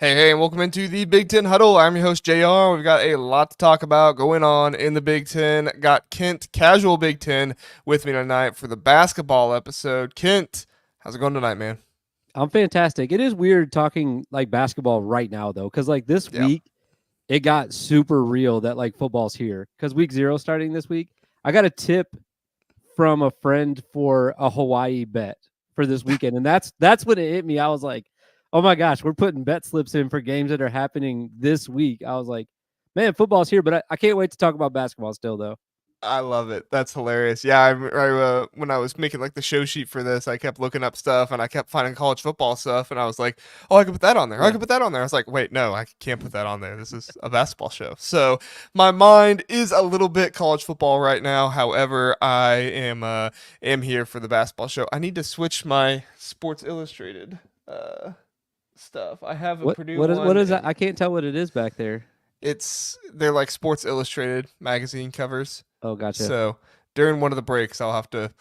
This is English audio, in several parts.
Hey, and welcome into the Big Ten Huddle. I'm your host, JR. We've got a lot to talk about going on in the Big Ten. Got Kent, casual Big Ten, with me tonight for the basketball episode. Kent, how's it going tonight, man? I'm fantastic. It is weird talking like basketball right now though, because like this Yep. week it got super real that like football's here. Because week 0 starting this week, I got a tip from a friend for a Hawaii bet for this weekend, and that's when it hit me. I was like, oh my gosh, we're putting bet slips in for games that are happening this week. I was like, man, football's here, but I can't wait to talk about basketball still though. I love it. That's hilarious. Yeah, when I was making like the show sheet for this, I kept looking up stuff and I kept finding college football stuff, and I was like, "Oh, I could put that on there. I Yeah. could put that on there." I was like, "Wait, no, I can't put that on there. This is a basketball show." So my mind is a little bit college football right now. However, I am here for the basketball show. I need to switch my Sports Illustrated stuff. I have a Purdue What one, is that? and I can't tell what it is back there. they're like Sports Illustrated magazine covers. Oh, gotcha. So during one of the breaks, I'll have to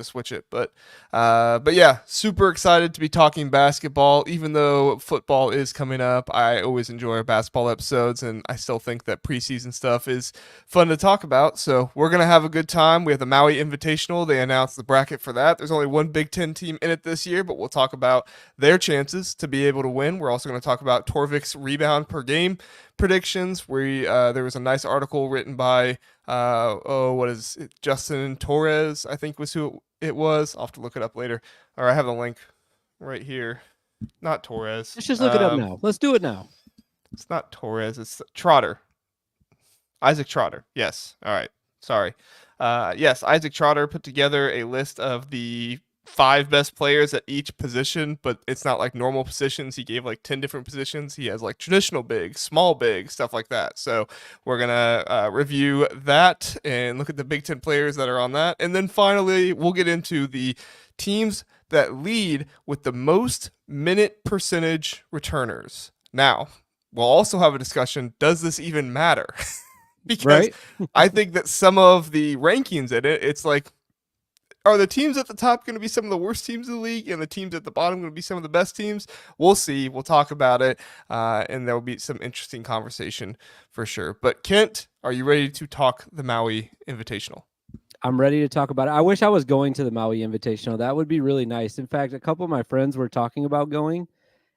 switch it. But yeah, super excited to be talking basketball. Even though football is coming up, I always enjoy our basketball episodes, and I still think that preseason stuff is fun to talk about. So we're gonna have a good time. We have the Maui Invitational. They announced the bracket for that. There's only one Big Ten team in it this year, but we'll talk about their chances to be able to win. We're also going to talk about Torvik's rebound per game predictions. There was a nice article written by what is it? Justin Torres, I think was who it was. I'll have to look it up later. Or I have the link right here. Not Torres. Let's just look it up now. Let's do it now. It's not Torres. It's Trotter. Isaac Trotter. Yes. All right. Sorry. Yes, Isaac Trotter put together a list of the five best players at each position, but it's not like normal positions. He gave like 10 different positions. He has like traditional big, small big, stuff like that. So we're going to review that and look at the Big Ten players that are on that. And then finally, we'll get into the teams that lead with the most minute percentage returners. Now, we'll also have a discussion. Does this even matter? Because Right? I think that some of the rankings in it, it's like, are the teams at the top going to be some of the worst teams in the league, and the teams at the bottom going to be some of the best teams? We'll see. We'll talk about it, and there will be some interesting conversation for sure. But Kent, are you ready to talk the Maui Invitational? I'm ready to talk about it. I wish I was going to the Maui Invitational. That would be really nice. In fact, a couple of my friends were talking about going,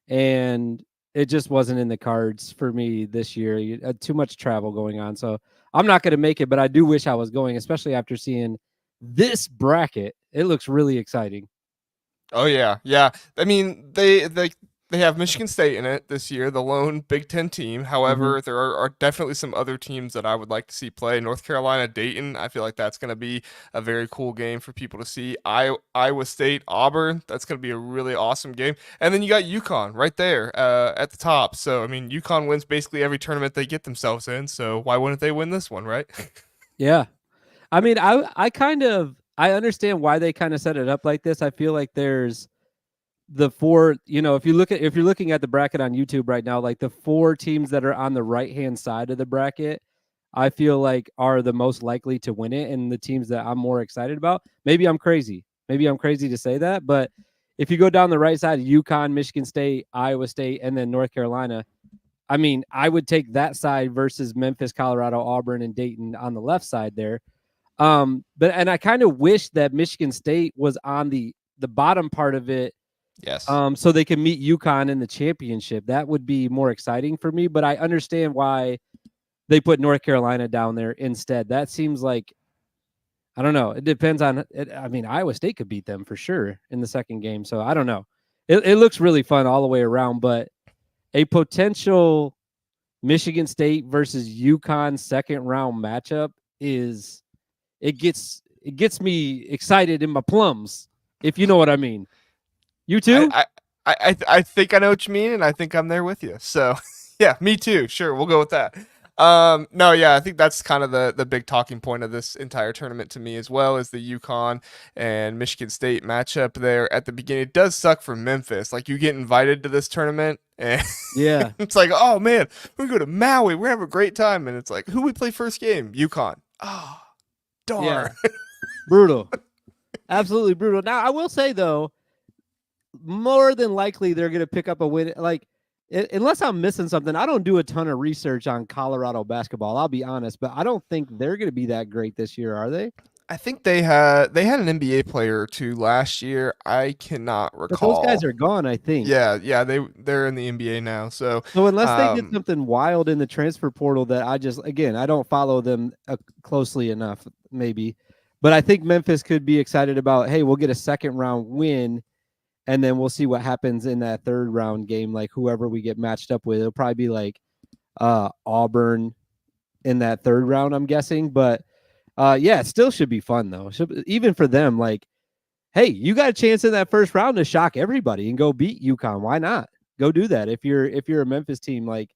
and it just wasn't in the cards for me this year. Too much travel going on. So I'm not going to make it, but I do wish I was going, especially after seeing this bracket. It looks really exciting. Oh yeah, yeah. I mean, they have Michigan State in it this year, the lone Big Ten team. Mm-hmm. However, there are definitely some other teams that I would like to see play. North Carolina, Dayton. I feel like that's going to be a very cool game for people to see. Iowa State, Auburn. That's going to be a really awesome game. And then you got UConn right there at the top. So I mean, UConn wins basically every tournament they get themselves in. So why wouldn't they win this one, right? Yeah. I mean, I understand why they kind of set it up like this. I feel like there's the four, if you're looking at the bracket on YouTube right now, like the four teams that are on the right-hand side of the bracket, I feel like are the most likely to win it, and the teams that I'm more excited about. Maybe I'm crazy. Maybe I'm crazy to say that, but if you go down the right side, UConn, Michigan State, Iowa State, and then North Carolina, I mean, I would take that side versus Memphis, Colorado, Auburn, and Dayton on the left side there. But I kind of wish that Michigan State was on the bottom part of it, Yes. so they can meet UConn in the championship. That would be more exciting for me. But I understand why they put North Carolina down there instead. That seems like, I don't know. It depends on it. I mean, Iowa State could beat them for sure in the second game. So I don't know. It looks really fun all the way around, but a potential Michigan State versus UConn second round matchup is it gets me excited in my plums, if you know what I mean. You too? I think I know what you mean, and I think I'm there with you. So yeah, me too. Sure, we'll go with that. No, yeah, I think that's kind of the big talking point of this entire tournament to me as well is the UConn and Michigan State matchup there at the beginning. It does suck for Memphis. Like you get invited to this tournament and Yeah. it's like, oh man, we're gonna go to Maui. We're having a great time, and it's like, who we play first game? UConn. Oh, darn. Yeah. Brutal. Absolutely brutal. Now, I will say though, more than likely they're going to pick up a win. Like unless I'm missing something, I don't do a ton of research on Colorado basketball. I'll be honest, but I don't think they're going to be that great this year, are they? I think they had an NBA player or two last year. I cannot But those guys recall. are gone, I think. Yeah, they're in the NBA now. So, So unless they did um, something wild in the transfer portal that I don't follow them closely enough, maybe. But I think Memphis could be excited about, hey, we'll get a second round win, and then we'll see what happens in that third round game. Like whoever we get matched up with, it'll probably be like Auburn in that third round, I'm guessing. But yeah, it still should be fun though. Even for them, like, hey, you got a chance in that first round to shock everybody and go beat UConn. Why not? Go do that. If you're a Memphis team, like,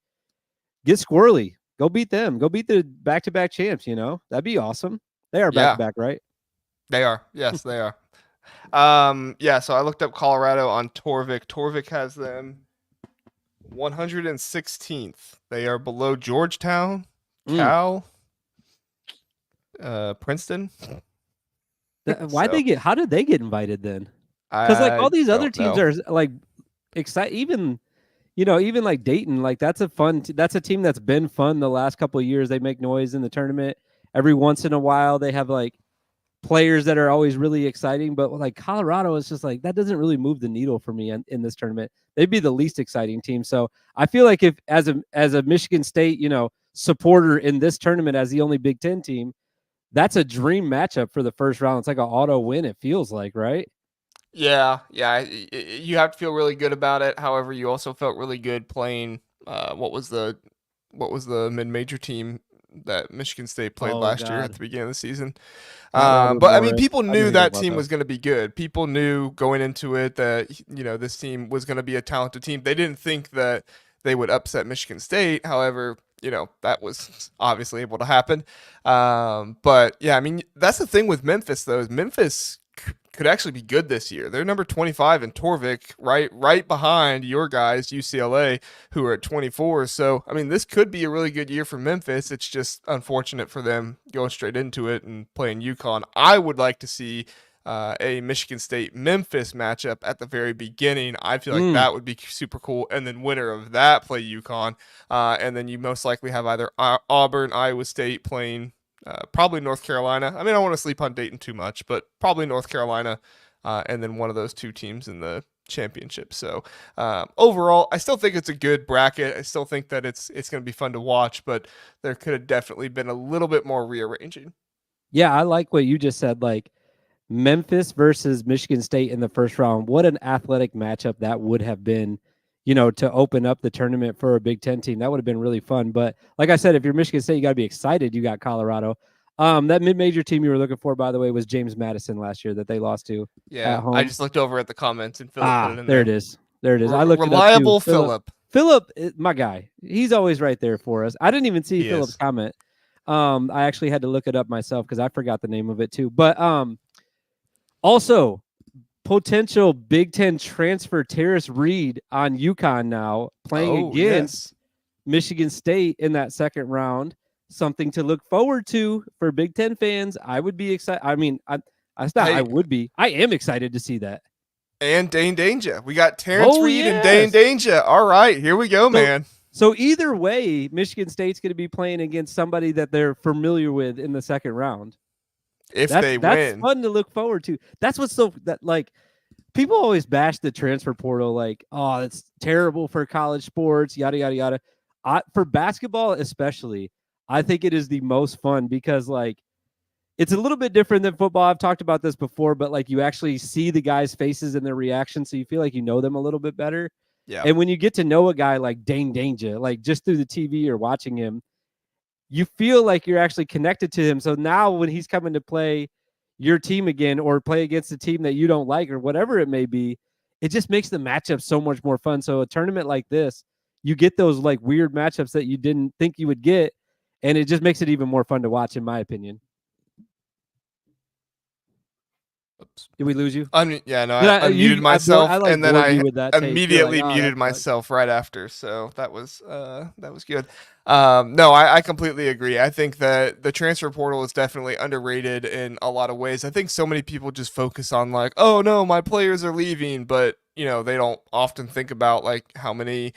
get squirrely. Go beat them. Go beat the back-to-back champs, That'd be awesome. They are yeah, back-to-back, right? they are. Yes, they are. Yeah, so I looked up Colorado on Torvik. Torvik has them 116th. They are below Georgetown, Cal, Princeton. How did they get invited then? Because like I all these other don't teams know. are like excited, even like Dayton, like that's a team that's been fun the last couple of years. They make noise in the tournament. Every once in a while they have like players that are always really exciting, but like Colorado is just like that doesn't really move the needle for me in this tournament. They'd be the least exciting team. So I feel like if as a Michigan State, supporter in this tournament as the only Big Ten team, that's a dream matchup for the first round. It's like an auto win, it feels like, right? Yeah. You have to feel really good about it. However, you also felt really good playing. What was the mid-major team that Michigan State played Oh last year at God. the beginning of the season? Not Robert But I mean, Morris. people I didn't knew even know that about team that. was going to be good. People knew going into it that this team was going to be a talented team. They didn't think that they would upset Michigan State. However, that was obviously able to happen. But yeah, I mean, that's the thing with Memphis though. Is Memphis could actually be good this year. They're number 25 in Torvik, right behind your guys, UCLA, who are at 24. So, I mean, this could be a really good year for Memphis. It's just unfortunate for them going straight into it and playing UConn. I would like to see a Michigan State Memphis matchup at the very beginning. I feel like that would be super cool. And then winner of that play UConn. And then you most likely have either Auburn, Iowa State playing probably North Carolina. I mean, I don't want to sleep on Dayton too much, but probably North Carolina, and then one of those two teams in the championship. So overall, I still think it's a good bracket. I still think that it's going to be fun to watch, but there could have definitely been a little bit more rearranging. Yeah, I like what you just said. Like Memphis versus Michigan State in the first round. What an athletic matchup that would have been, to open up the tournament for a Big Ten team. That would have been really fun. But like I said, if you're Michigan State, you got to be excited. You got Colorado. That mid-major team you were looking for, by the way, was James Madison last year that they lost to at Yeah, I home. just looked over at the comments and Philip put it in There there. it is. There it is. I looked it up too. Reliable Philip. Philip, my guy. He's always right there for us. I didn't even see He Philip's is. comment. I actually had to look it up myself because I forgot the name of it too. But also, potential Big Ten transfer Terrace Reed on UConn now playing Oh, against yes. Michigan State in that second round. Something to look forward to for Big Ten fans. I would be excited. I mean, I Hey, would be. I am excited to see that. and Dane Danger. We got Terrence Oh, Reed and Dane yes. Danger. All right, here we go, man. So either way, Michigan State's going to be playing against somebody that they're familiar with in the second round. If they That's win. fun to look forward to. That's what's like people always bash the transfer portal like, oh, it's terrible for college sports, yada yada yada. For basketball especially, I think it is the most fun because like it's a little bit different than football. I've talked about this before, but like you actually see the guys' faces and their reactions, so you feel like you know them a little bit better. Yeah. And when you get to know a guy like Dane Danger, like just through the TV or watching him, you feel like you're actually connected to him. So now when he's coming to play your team again or play against a team that you don't like or whatever it may be, it just makes the matchup so much more fun. So a tournament like this, you get those like weird matchups that you didn't think you would get, and it just makes it even more fun to watch, in my opinion. Oops. Did we lose you? I unmuted myself and then I with that take. immediately like, oh, muted myself right after. So that was good. No, I completely agree. I think that the transfer portal is definitely underrated in a lot of ways. I think so many people just focus on like, oh no, my players are leaving, but they don't often think about like how many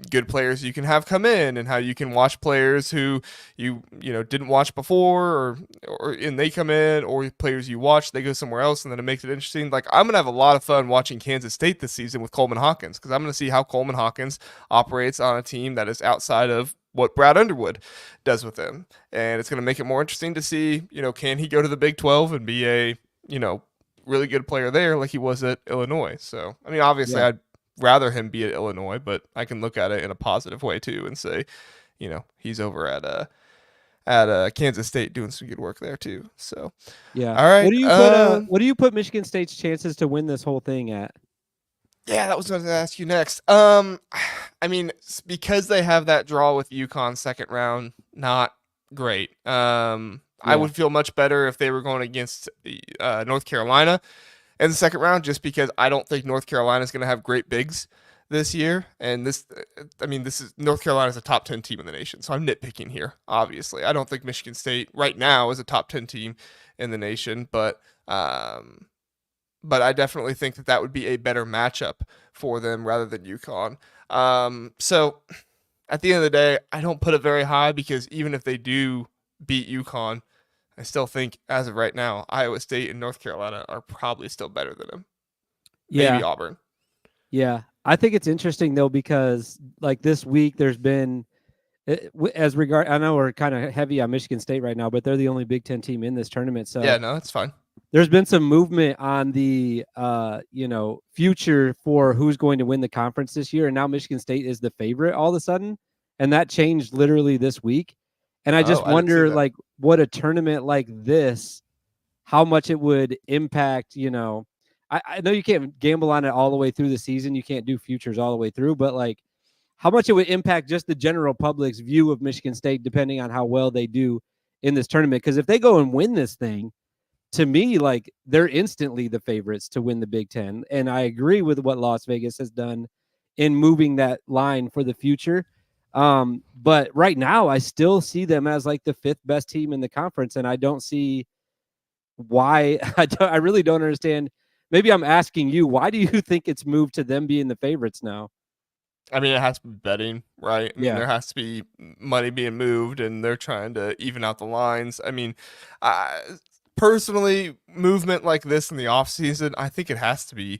good players you can have come in, and how you can watch players who you didn't watch before, or and they come in, or players you watch they go somewhere else, and then it makes it interesting. Like, I'm gonna have a lot of fun watching Kansas State this season with Coleman Hawkins, because I'm gonna see how Coleman Hawkins operates on a team that is outside of what Brad Underwood does with him, and it's gonna make it more interesting to see, can he go to the Big 12 and be a really good player there like he was at Illinois. So I mean, obviously, Yeah. I'd rather him be at Illinois, but I can look at it in a positive way too and say, he's over at Kansas State doing some good work there too. So Yeah. all right, What do you put Michigan State's chances to win this whole thing at? yeah, that was what I was going to ask you next. I mean, because they have that draw with UConn second round, not great. I would feel much better if they were going against North Carolina in the second round, just because I don't think North Carolina is going to have great bigs this year. And this is North Carolina is a top 10 team in the nation. So I'm nitpicking here, obviously. I don't think Michigan State right now is a top 10 team in the nation, but I definitely think that would be a better matchup for them rather than UConn. So at the end of the day, I don't put it very high, because even if they do beat UConn, I still think, as of right now, Iowa State and North Carolina are probably still better than them. Yeah. Maybe Auburn. Yeah. I think it's interesting, though, because like this week there's been, I know we're kind of heavy on Michigan State right now, but they're the only Big Ten team in this tournament. So yeah, no, it's fine. There's been some movement on the future for who's going to win the conference this year, and now Michigan State is the favorite all of a sudden, and that changed literally this week. And I just wonder, like, what a tournament like this, how much it would impact. I know you can't gamble on it all the way through the season. You can't do futures all the way through, but like, how much it would impact just the general public's view of Michigan State, depending on how well they do in this tournament. Because if they go and win this thing, to me, like, they're instantly the favorites to win the Big Ten. And I agree with what Las Vegas has done in moving that line for the future. But right now, I still see them as like the fifth best team in the conference. And I don't see why. I really don't understand. Maybe I'm asking you, why do you think it's moved to them being the favorites now? I mean, it has to be betting, right? I mean, there has to be money being moved, and they're trying to even out the lines. I mean, personally, movement like this in the off season, I think it has to be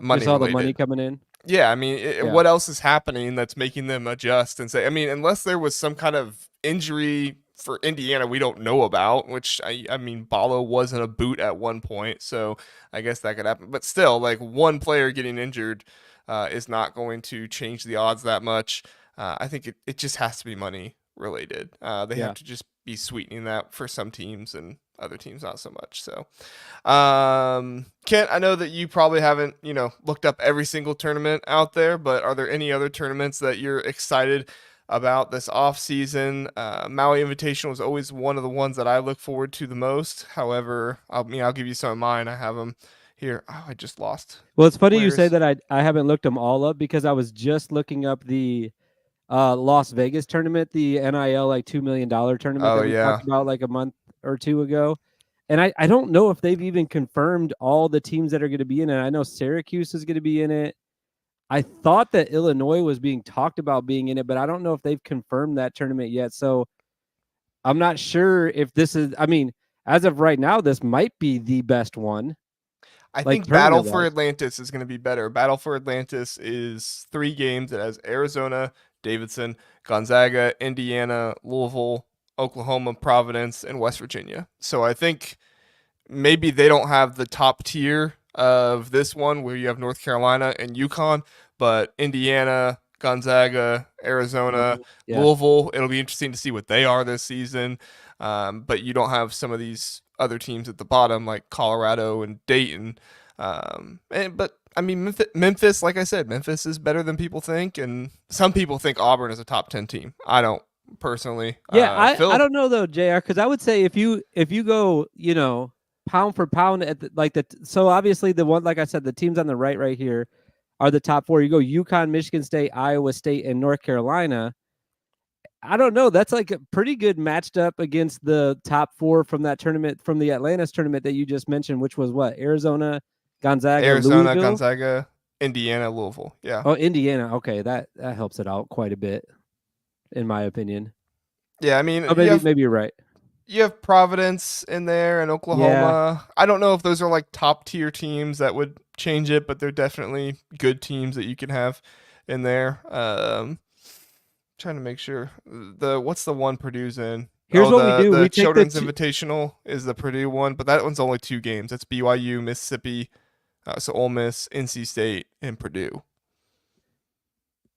money. There's all the money coming in. Yeah, I mean, what else is happening that's making them adjust and say? I mean, unless there was some kind of injury for Indiana we don't know about, which I mean, Balo wasn't a boot at one point, so I guess that could happen. But still, like, one player getting injured is not going to change the odds that much. I think it just has to be money related. They have to just be sweetening that for some teams, and other teams not so much. So Kent, I know that you probably haven't looked up every single tournament out there, but are there any other tournaments that you're excited about this off season? Maui Invitational is always one of the ones that I look forward to the most. However, I'll give you some of mine. I have them here. Oh, I just lost. Well, it's funny you say that. I haven't looked them all up, because I was just looking up the Las Vegas tournament, the NIL like $2 million tournament that we talked about like a month or two ago. And I don't know if they've even confirmed all the teams that are going to be in it. I know Syracuse is going to be in it. I thought that Illinois was being talked about being in it, but I don't know if they've confirmed that tournament yet. So I'm not sure if this is, I mean, as of right now, this might be the best one. I think Battle for Atlantis is going to be better. Battle for Atlantis is 3 games. It has Arizona, Davidson, Gonzaga, Indiana, Louisville, Oklahoma, Providence, and West Virginia. So I think maybe they don't have the top tier of this one where you have North Carolina and UConn, but Indiana, Gonzaga, Arizona, Louisville, it'll be interesting to see what they are this season. But you don't have some of these other teams at the bottom like Colorado and Dayton. But I mean, Memphis, like I said, Memphis is better than people think, and some people think Auburn is a top 10 team. I don't personally. Yeah, I don't know though, JR, because I would say if you go, pound for pound at so obviously the one, like I said, the teams on the right here are the top 4. You go UConn, Michigan State, Iowa State, and North Carolina. I don't know. That's like a pretty good matched up against the top 4 from that tournament, from the Atlantis tournament that you just mentioned, which was what? Arizona, Gonzaga, Louisville? Gonzaga. Indiana, Louisville. Yeah. Oh, Indiana. Okay, that helps it out quite a bit, in my opinion. Yeah, I mean, Oh, maybe you're right. you have Providence in there and Yeah, Oklahoma. I don't know if those are like top tier teams that would change it, but they're definitely good teams that you can have in there. Trying to make sure what's the one Purdue's in? here's Oh, what we do. the We take the Children's Invitational is the Purdue one, but that one's only 2 games. That's BYU, Mississippi, so Ole Miss, NC State, and Purdue.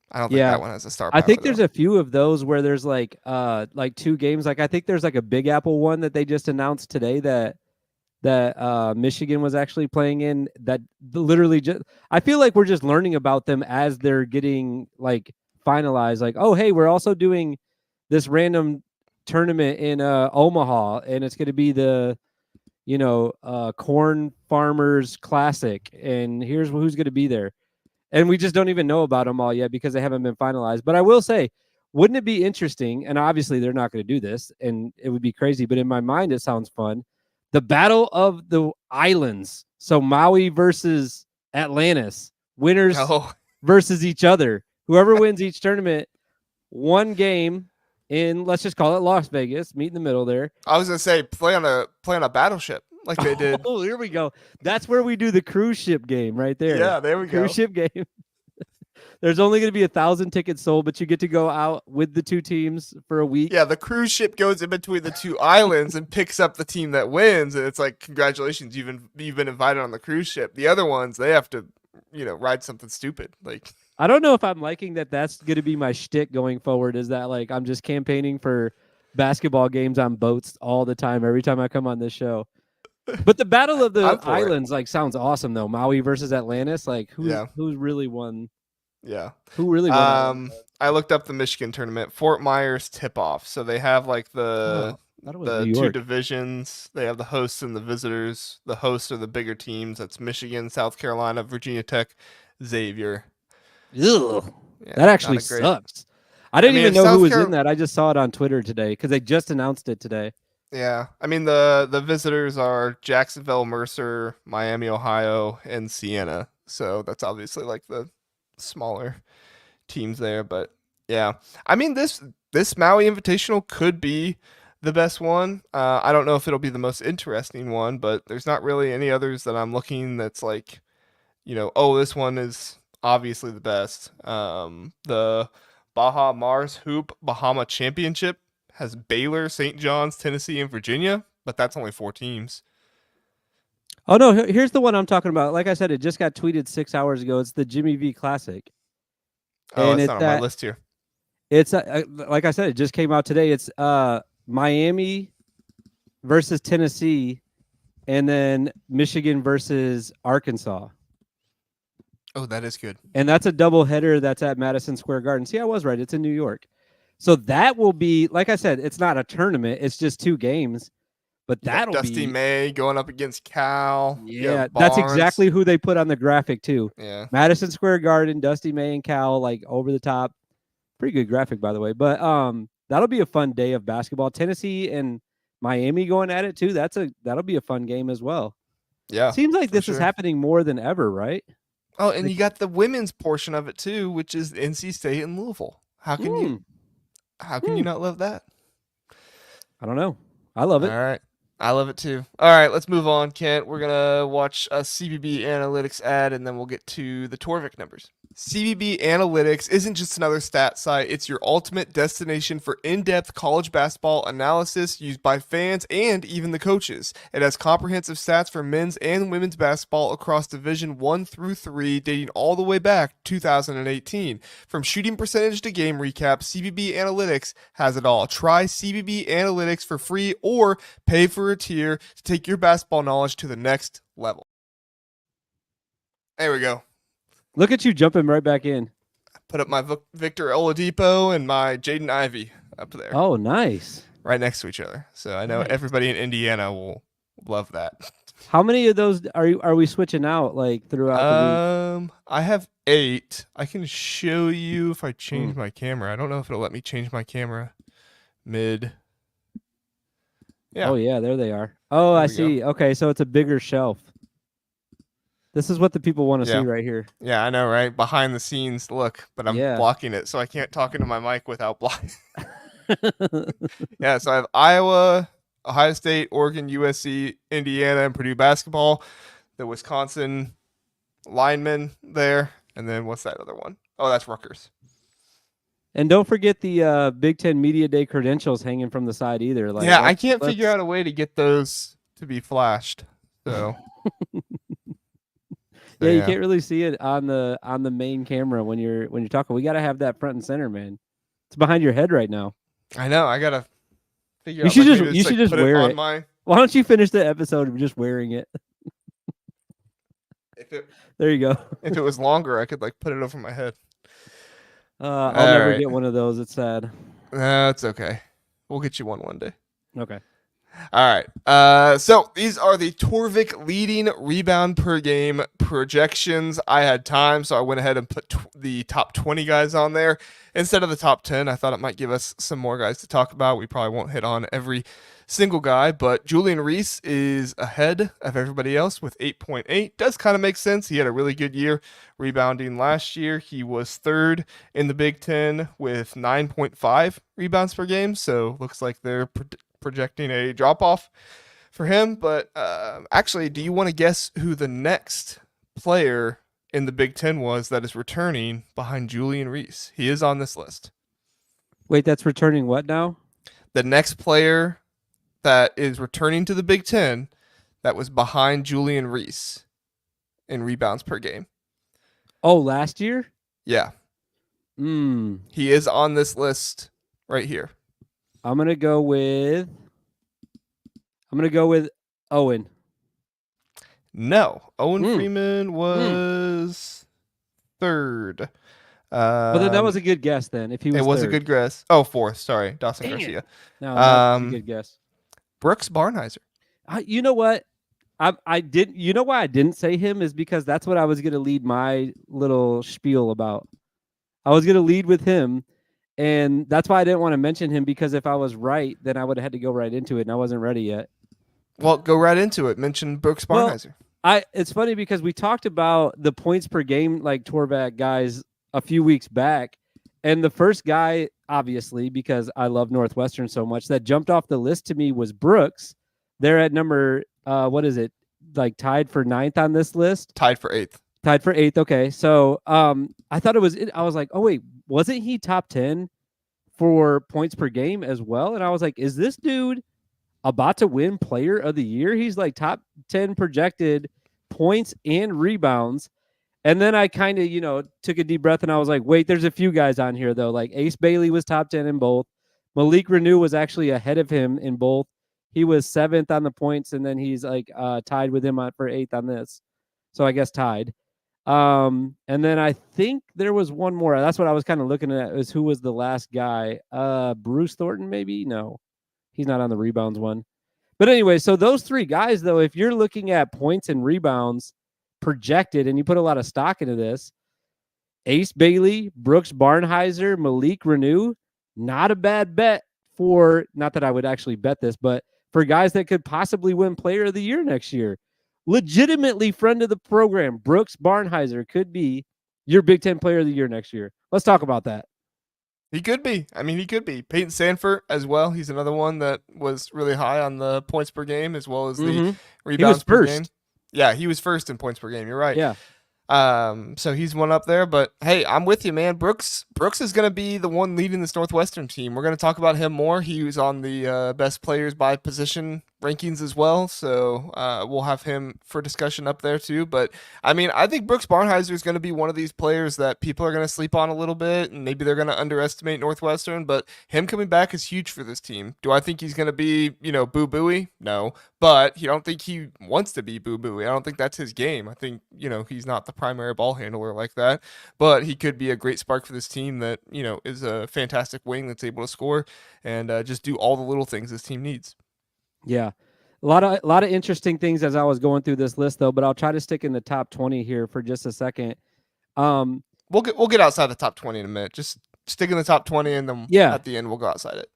I don't think yeah. that one has a star I power think there's though. a few of those where there's like 2 games. Like I think there's like a Big Apple one that they just announced today that Michigan was actually playing in. That literally just I feel like we're just learning about them as they're getting like finalized. Like, oh hey, we're also doing this random tournament in Omaha, and it's going to be the Corn Farmers Classic, and here's who's going to be there. And we just don't even know about them all yet because they haven't been finalized. But I will say, wouldn't it be interesting? And obviously they're not going to do this, and it would be crazy. But in my mind, it sounds fun. The Battle of the Islands. So Maui versus Atlantis. Winners Oh, versus each other. Whoever wins each tournament, one game in, let's just call it Las Vegas. Meet in the middle there. I was gonna say play on a battleship like they did. Oh, here we go. That's where we do the cruise ship game right there. Yeah, there we go. Cruise ship game. There's only going to be 1,000 tickets sold, but you get to go out with the 2 teams for a week. Yeah, the cruise ship goes in between the 2 islands and picks up the team that wins, and it's like, congratulations, you've been invited on the cruise ship. The other ones, they have to, ride something stupid. Like, I don't know if I'm liking that. That's going to be my shtick going forward. Is that like I'm just campaigning for basketball games on boats all the time, every time I come on this show. But the Battle of the Islands like sounds awesome though. Maui versus Atlantis. Like who's really won? Yeah. Who really won? I looked up the Michigan tournament. Fort Myers tip off. So they have like the 2 divisions. They have the hosts and the visitors. The hosts are the bigger teams. That's Michigan, South Carolina, Virginia Tech, Xavier. Ugh. Yeah, that actually sucks. I didn't even know who was in that. I just saw it on Twitter today because they just announced it today. Yeah, I mean the visitors are Jacksonville, Mercer, Miami, Ohio, and Siena. So that's obviously like the smaller teams there, but yeah, I mean this Maui Invitational could be the best one. I don't know if it'll be the most interesting one, but there's not really any others that I'm looking that's like, oh, this one is obviously the best. The Baja Mars Hoop Bahama Championship has Baylor, St. John's, Tennessee, and Virginia, but that's only 4 teams. Oh no, here's the one I'm talking about. Like I said, it just got tweeted 6 hours ago. It's the Jimmy V Classic. Oh, and it's not on my list here. It's like I said, it just came out today. It's Miami versus Tennessee, and then Michigan versus Arkansas. Oh, that is good. And that's a doubleheader. That's at Madison Square Garden. See, I was right. It's in New York. So that will be, like I said, it's not a tournament. It's just 2 games. But that'll be Dusty May going up against Cal. Yeah, that's exactly who they put on the graphic too. Yeah, Madison Square Garden, Dusty May and Cal, like over the top. Pretty good graphic, by the way. But that'll be a fun day of basketball. Tennessee and Miami going at it too. That'll be a fun game as well. Yeah, seems like this is happening more than ever, right? Oh, and you got the women's portion of it too, which is NC State and Louisville. How can you not love that? I don't know. I love it. All right. I love it too. All right, let's move on, Kent. We're going to watch a CBB Analytics ad, and then we'll get to the Torvik numbers. CBB Analytics isn't just another stat site. It's your ultimate destination for in-depth college basketball analysis used by fans and even the coaches. It has comprehensive stats for men's and women's basketball across Division 1 through 3, dating all the way back to 2018. From shooting percentage to game recap, CBB Analytics has it all. Try CBB Analytics for free or pay for a tier to take your basketball knowledge to the next level. There we go. Look at you jumping right back in. I put up my Victor Oladipo and my Jaden Ivey up there. Oh, nice. Right next to each other. So I know everybody in Indiana will love that. How many of those are we switching out like throughout the week? I have 8. I can show you if I change my camera. I don't know if it'll let me change my camera mid. Yeah. Oh yeah, there they are. Oh, I see. Okay, so it's a bigger shelf. This is what the people want to Yeah. see right here. Yeah, I know, right? Behind the scenes look, but I'm Yeah. blocking it, so I can't talk into my mic without blocking. Yeah, so I have Iowa, Ohio State, Oregon, USC, Indiana, and Purdue basketball. The Wisconsin linemen there, and then what's that other one? Oh, that's Rutgers. And don't forget the Big Ten Media Day credentials hanging from the side either. Like, Yeah, I can't figure out a way to get those to be flashed. So, yeah, you can't really see it on the main camera when you're talking. We got to have that front and center, man. It's behind your head right now. I know. I gotta figure You out. should like, just maybe you should like, just put wear on it. my. Why don't you finish the episode of just wearing it? There you go. If it was longer, I could like put it over my head. I'll never get one of those. It's sad. That's okay. We'll get you one day. Okay. All right. So these are the Torvik leading rebound per game projections. I had time, so I went ahead and put the top 20 guys on there instead of the top 10. I thought it might give us some more guys to talk about. We probably won't hit on every single guy, but Julian Reese is ahead of everybody else with 8.8. Does kind of make sense. He had a really good year rebounding last year. He was third in the Big Ten with 9.5 rebounds per game, so looks like they're projecting a drop-off for him. But actually, do you want to guess who the next player in the Big Ten was that is returning behind Julian Reese? He is on this list. Wait, that's returning what now? The next player that is returning to the Big Ten that was behind Julian Reese in rebounds per game. Oh, last year? Yeah. He is on this list right here. I'm gonna go with Owen. No, Owen Freeman was third. Well, then that was a good guess. Then, if he was, it was third. a good guess. Oh, fourth. Sorry, Dawson Garcia. No, that's a good guess. Brooks Barnhizer. You know what? I did. You know why I didn't say him is because that's what I was gonna lead my little spiel about. I was gonna lead with him. And that's why I didn't want to mention him, because if I was right, then I would have had to go right into it, and I wasn't ready yet. Well, go right into it. Mention Brooks Barnhizer. It's funny because we talked about the points per game, like Torvik guys, a few weeks back. And the first guy, obviously, because I love Northwestern so much, that jumped off the list to me was Brooks. They're at number, what is it? Like tied for 9th on this list? Tied for 8th. Tied for 8th. Okay. So I thought I was like, oh, wait, wasn't he top 10 for points per game as well? And I was like, is this dude about to win player of the year? He's like top 10 projected points and rebounds. And then I kind of, took a deep breath and I was like, wait, there's a few guys on here though. Like Ace Bailey was top 10 in both. Malik Renew was actually ahead of him in both. He was 7th on the points, and then he's like tied with him for 8th on this. So I guess tied. And then I think there was one more. That's what I was kind of looking at, is who was the last guy. Bruce Thornton, maybe? No, he's not on the rebounds one. But anyway, so those three guys, though, if you're looking at points and rebounds projected and you put a lot of stock into this, Ace Bailey, Brooks Barnhizer, Malik Renew, not a bad bet for, not that I would actually bet this, but for guys that could possibly win player of the year next year. Legitimately friend of the program, Brooks Barnhizer could be your Big Ten player of the year next year. Let's talk about that. He could be. I mean, he could be. Peyton Sanford as well. He's another one that was really high on the points per game as well as the rebounds per game. Yeah, he was first in points per game. You're right. Yeah. So he's one up there, but hey, I'm with you, man. Brooks is going to be the one leading this Northwestern team. We're going to talk about him more. He was on the best players by position rankings as well, so we'll have him for discussion up there too. But I mean, I think Brooks Barnhizer is going to be one of these players that people are going to sleep on a little bit, and maybe they're going to underestimate Northwestern, but him coming back is huge for this team. Do I think he's going to be, boo-booey? No, but I don't think he wants to be boo-booey. I don't think that's his game. I think, he's not the primary ball handler like that, but he could be a great spark for this team that, is a fantastic wing that's able to score and just do all the little things this team needs. Yeah. A lot of interesting things as I was going through this list though, but I'll try to stick in the top 20 here for just a second. We'll get outside the top 20 in a minute. Just stick in the top 20 and then at the end we'll go outside it.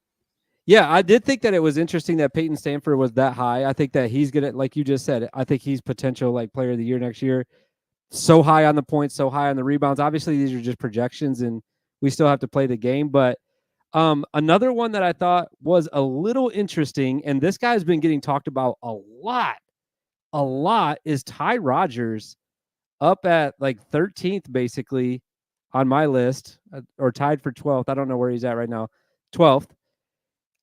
Yeah, I did think that it was interesting that Peyton Sanford was that high. I think that he's gonna, like you just said, I think he's potential like player of the year next year. so high on the points, so high on the rebounds. Obviously, these are just projections, and we still have to play the game. But another one that I thought was a little interesting, and this guy's been getting talked about a lot, is Ty Rodgers, up at like 13th, basically, on my list, or tied for 12th. I don't know where he's at right now. 12th.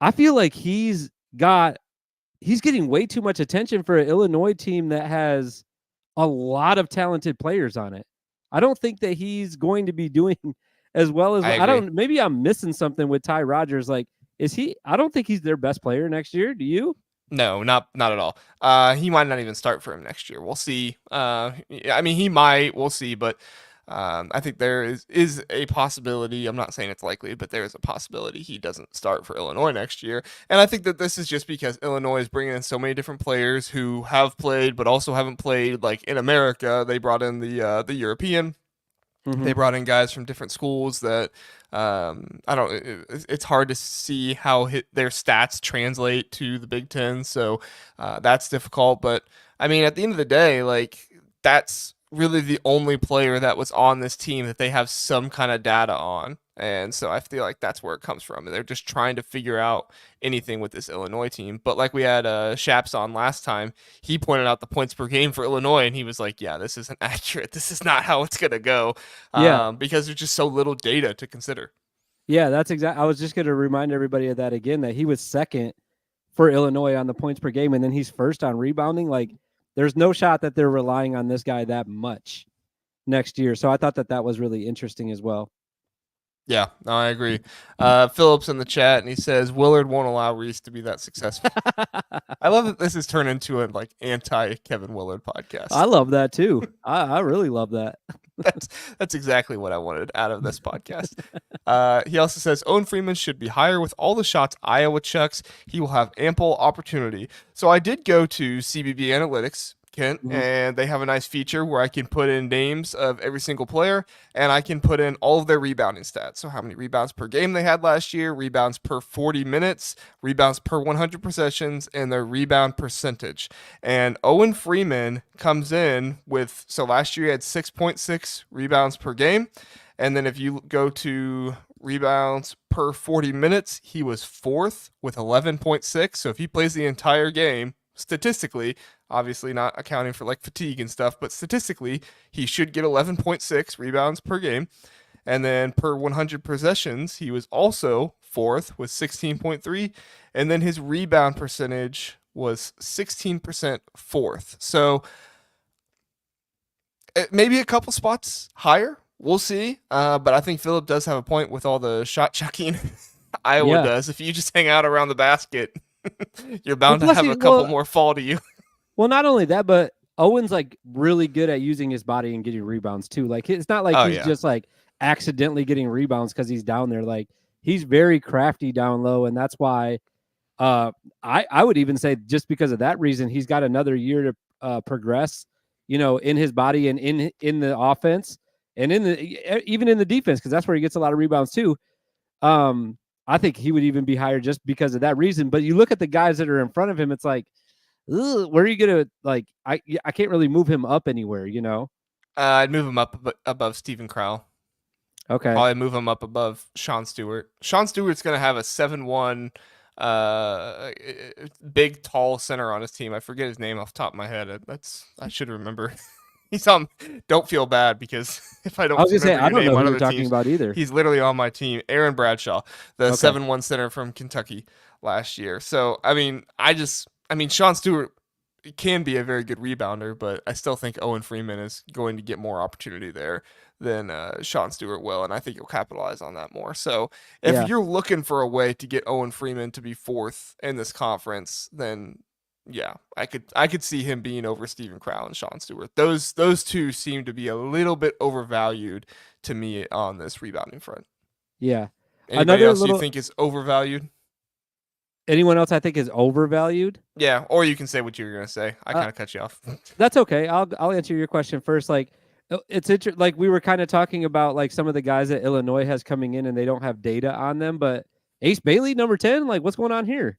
I feel like he's getting way too much attention for an Illinois team that has a lot of talented players on it. I don't think that he's going to be doing as well as maybe I'm missing something with Ty Rodgers. Like, is he? I don't think he's their best player next year. Do you? No, not at all. He might not even start for him next year. We'll see. I mean, he might. We'll see. But I think there is a possibility. I'm not saying it's likely, but there is a possibility he doesn't start for Illinois next year. And I think that this is just because Illinois is bringing in so many different players who have played but also haven't played. Like in America, they brought in the European. Mm-hmm. They brought in guys from different schools that it's hard to see how their stats translate to the Big Ten. So that's difficult. But I mean, at the end of the day, like that's really the only player that was on this team that they have some kind of data on. And so I feel like that's where it comes from. And they're just trying to figure out anything with this Illinois team. But like we had Shaps on last time, he pointed out the points per game for Illinois, and he was like, yeah, this isn't accurate. This is not how it's going to go. Because there's just so little data to consider. Yeah, that's exactly. I was just going to remind everybody of that again, that he was second for Illinois on the points per game, and then he's first on rebounding. Like, there's no shot that they're relying on this guy that much next year. So I thought that was really interesting as well. Yeah, no, I agree. Phillips in the chat, and he says Willard won't allow Reese to be that successful. I love that this has turned into a like anti-Kevin Willard podcast. I love that too. I really love that. That's exactly what I wanted out of this podcast. He also says Owen Freeman should be higher with all the shots Iowa chucks. He will have ample opportunity. So I did go to CBB Analytics, Kent, and they have a nice feature where I can put in names of every single player, and I can put in all of their rebounding stats. So how many rebounds per game they had last year, rebounds per 40 minutes, rebounds per 100 possessions, and their rebound percentage. And Owen Freeman comes in with, so last year he had 6.6 rebounds per game. And then if you go to rebounds per 40 minutes, he was fourth with 11.6. So if he plays the entire game, statistically, obviously not accounting for like fatigue and stuff, but statistically, he should get 11.6 rebounds per game. And then per 100 possessions, he was also fourth with 16.3. And then his rebound percentage was 16% fourth. So maybe a couple spots higher. We'll see. But I think Philip does have a point with all the shot chucking Iowa does. If you just hang out around the basket, you're bound to have a couple more fall to you. Well, not only that, but Owen's like really good at using his body and getting rebounds too. Like it's not like he's just like accidentally getting rebounds because he's down there. Like he's very crafty down low, and that's why I would even say just because of that reason, he's got another year to progress, in his body and in the offense and even in the defense, because that's where he gets a lot of rebounds too. I think he would even be higher just because of that reason. But you look at the guys that are in front of him, it's like, where are you gonna like? I can't really move him up anywhere, I'd move him up above Stephen Crowell. Okay, probably move him up above Sean Stewart. Sean Stewart's gonna have a 7'1", big tall center on his team. I forget his name off the top of my head. I should remember. He's on. Don't feel bad because if I don't, I was gonna say I don't know who you're talking about either. He's literally on my team. Aaron Bradshaw, the 7'1" center from Kentucky last year. So I mean, Sean Stewart can be a very good rebounder, but I still think Owen Freeman is going to get more opportunity there than Sean Stewart will, and I think he'll capitalize on that more. So if you're looking for a way to get Owen Freeman to be fourth in this conference, then yeah, I could see him being over Stephen Crowell and Sean Stewart. Those two seem to be a little bit overvalued to me on this rebounding front. Yeah. Anybody else you think is overvalued? Anyone else I think is overvalued? Yeah, or you can say what you were gonna say. I kind of cut you off. That's okay. I'll answer your question first. Like, it's interesting. Like we were kind of talking about like some of the guys that Illinois has coming in and they don't have data on them, but Ace Bailey, number 10. Like, what's going on here?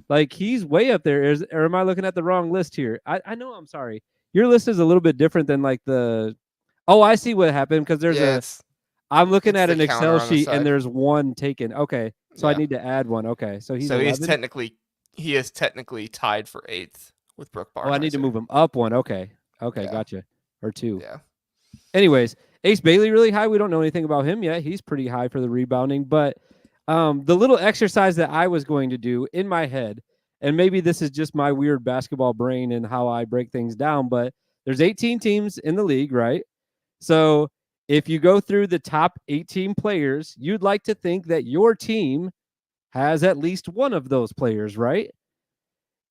Like he's way up there. Or am I looking at the wrong list here? I know. I'm sorry. your list is a little bit different than like the. Oh, I see what happened because there's Yeah, a. I'm looking it's at the an counter Excel on the sheet and side. there's one taken. Okay, so I Yeah. need to add one. Okay, so he's So 11. he is technically tied for 8th with Brooke Oh, I need to Barnheiser. move him up one. Okay, okay, Yeah. gotcha. Or 2. Yeah. Anyways, Ace Bailey really high. We don't know anything about him yet. He's pretty high for the rebounding, but the little exercise that I was going to do in my head, and maybe this is just my weird basketball brain and how I break things down, but there's 18 teams in the league, right? So if you go through the top 18 players, you'd like to think that your team has at least one of those players, right?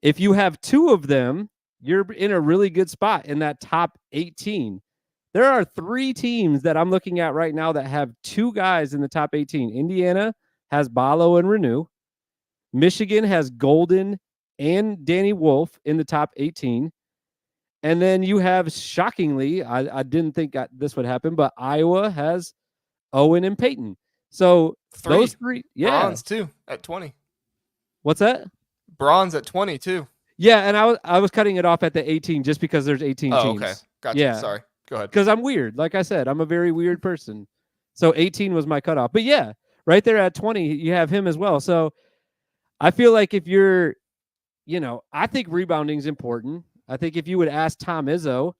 If you have 2 of them, you're in a really good spot in that top 18. There are 3 teams that I'm looking at right now that have 2 guys in the top 18. Indiana has Balo and Renew. Michigan has Golden and Danny Wolf in the top 18. And then you have, shockingly, I didn't think this would happen, but Iowa has Owen and Peyton. So 3. those 3, yeah. Bronze too at 20. What's that? Bronze at 20 too. Yeah, and I was cutting it off at the 18 just because there's 18 teams. Okay. Gotcha. Yeah. Sorry. Go ahead. Because I'm weird. Like I said, I'm a very weird person. So 18 was my cutoff. But yeah, right there at 20, you have him as well. So I feel like if you're, I think rebounding is important. I think if you would ask Tom Izzo,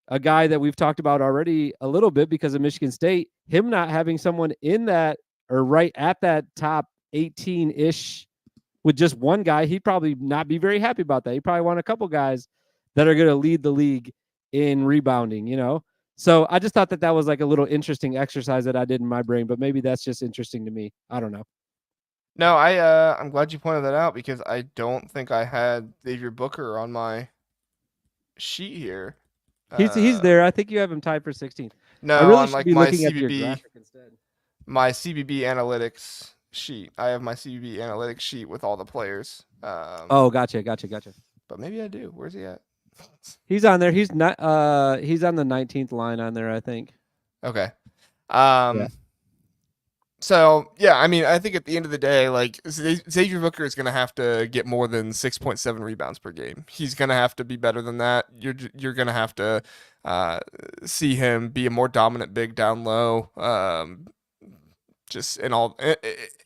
a guy that we've talked about already a little bit because of Michigan State, him not having someone in that or right at that top 18-ish with just one guy, he'd probably not be very happy about that. He'd probably want a couple guys that are going to lead the league in rebounding, So I just thought that was like a little interesting exercise that I did in my brain, but maybe that's just interesting to me. I don't know. No, I'm glad you pointed that out because I don't think I had Xavier Booker on my sheet here. He's there. I think you have him tied for 16. No, I really on should like be my looking at your CBB, graphic instead. my CBB analytics sheet. I have my CBB analytics sheet with all the players. Oh, gotcha. But maybe I do. Where's he at? He's on there. He's not. He's on the 19th line on there, I think. Okay. Yeah. So yeah, I mean, I think at the end of the day, like Xavier Booker is going to have to get more than 6.7 rebounds per game. He's going to have to be better than that. You're going to have to see him be a more dominant big down low. Just in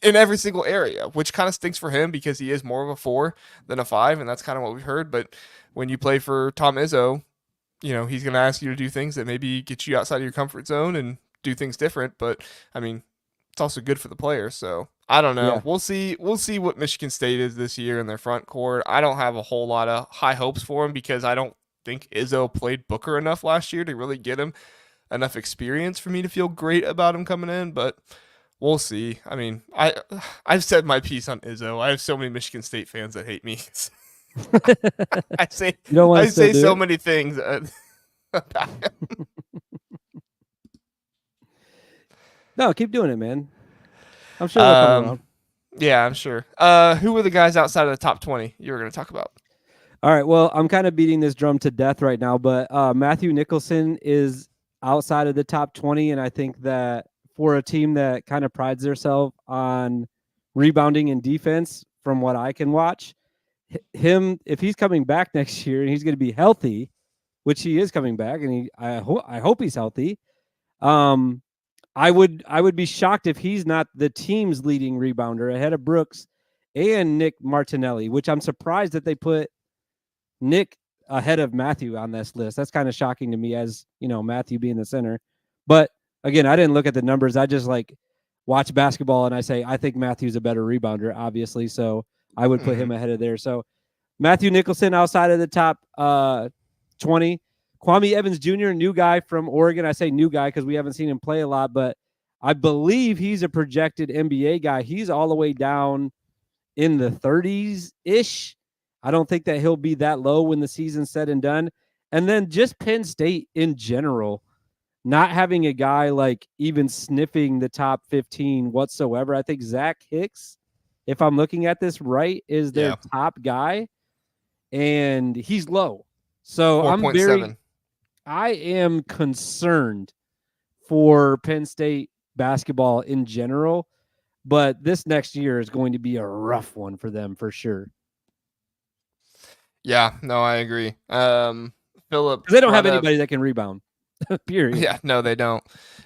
every single area, which kind of stinks for him because he is more of a 4 than a 5, and that's kind of what we've heard. But when you play for Tom Izzo, he's going to ask you to do things that maybe get you outside of your comfort zone and do things different. But I mean, it's also good for the player. So I don't know. Yeah. We'll see what Michigan State is this year in their front court. I don't have a whole lot of high hopes for him because I don't think Izzo played Booker enough last year to really get him enough experience for me to feel great about him coming in. But we'll see. I mean, I've said my piece on Izzo. I have so many Michigan State fans that hate me. I say so many things about him. No, keep doing it, man. I'm sure they'll come around. Yeah, I'm sure. Who were the guys outside of the top 20 you were going to talk about? All right. Well, I'm kind of beating this drum to death right now, but Matthew Nicholson is outside of the top 20, and I think that for a team that kind of prides themselves on rebounding and defense, from what I can watch, him, if he's coming back next year and he's going to be healthy, which he is coming back, and I hope he's healthy. I would be shocked if he's not the team's leading rebounder ahead of Brooks and Nick Martinelli, which I'm surprised that they put Nick ahead of Matthew on this list. That's kind of shocking to me, as Matthew being the center. But again, I didn't look at the numbers. I just watch basketball and I say I think Matthew's a better rebounder, obviously. So I would put him ahead of there. So Matthew Nicholson outside of the top 20. Kwame Evans Jr., new guy from Oregon. I say new guy because we haven't seen him play a lot, but I believe he's a projected NBA guy. He's all the way down in the 30s-ish. I don't think that he'll be that low when the season's said and done. And then just Penn State in general, not having a guy even sniffing the top 15 whatsoever. I think Zach Hicks, if I'm looking at this right, is their top guy, and he's low. So 4.7. I am concerned for Penn State basketball in general, but this next year is going to be a rough one for them for sure. Yeah, no, I agree. Philip, because they don't have anybody that can rebound. Period. Yeah, no, they don't.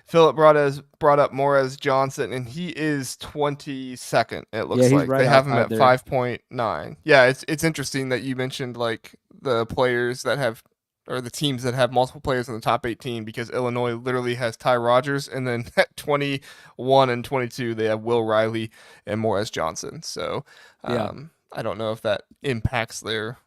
Philip brought up Morez Johnson, and he is 22nd. It Yeah, looks he's like right they have him outside at there. 5.9. Yeah, it's interesting that you mentioned like the players that have or the teams that have multiple players in the top 18 because Illinois literally has Ty Rogers, and then at 21 and 22 they have Will Riley and Morez Johnson. So Yeah. I don't know if that impacts their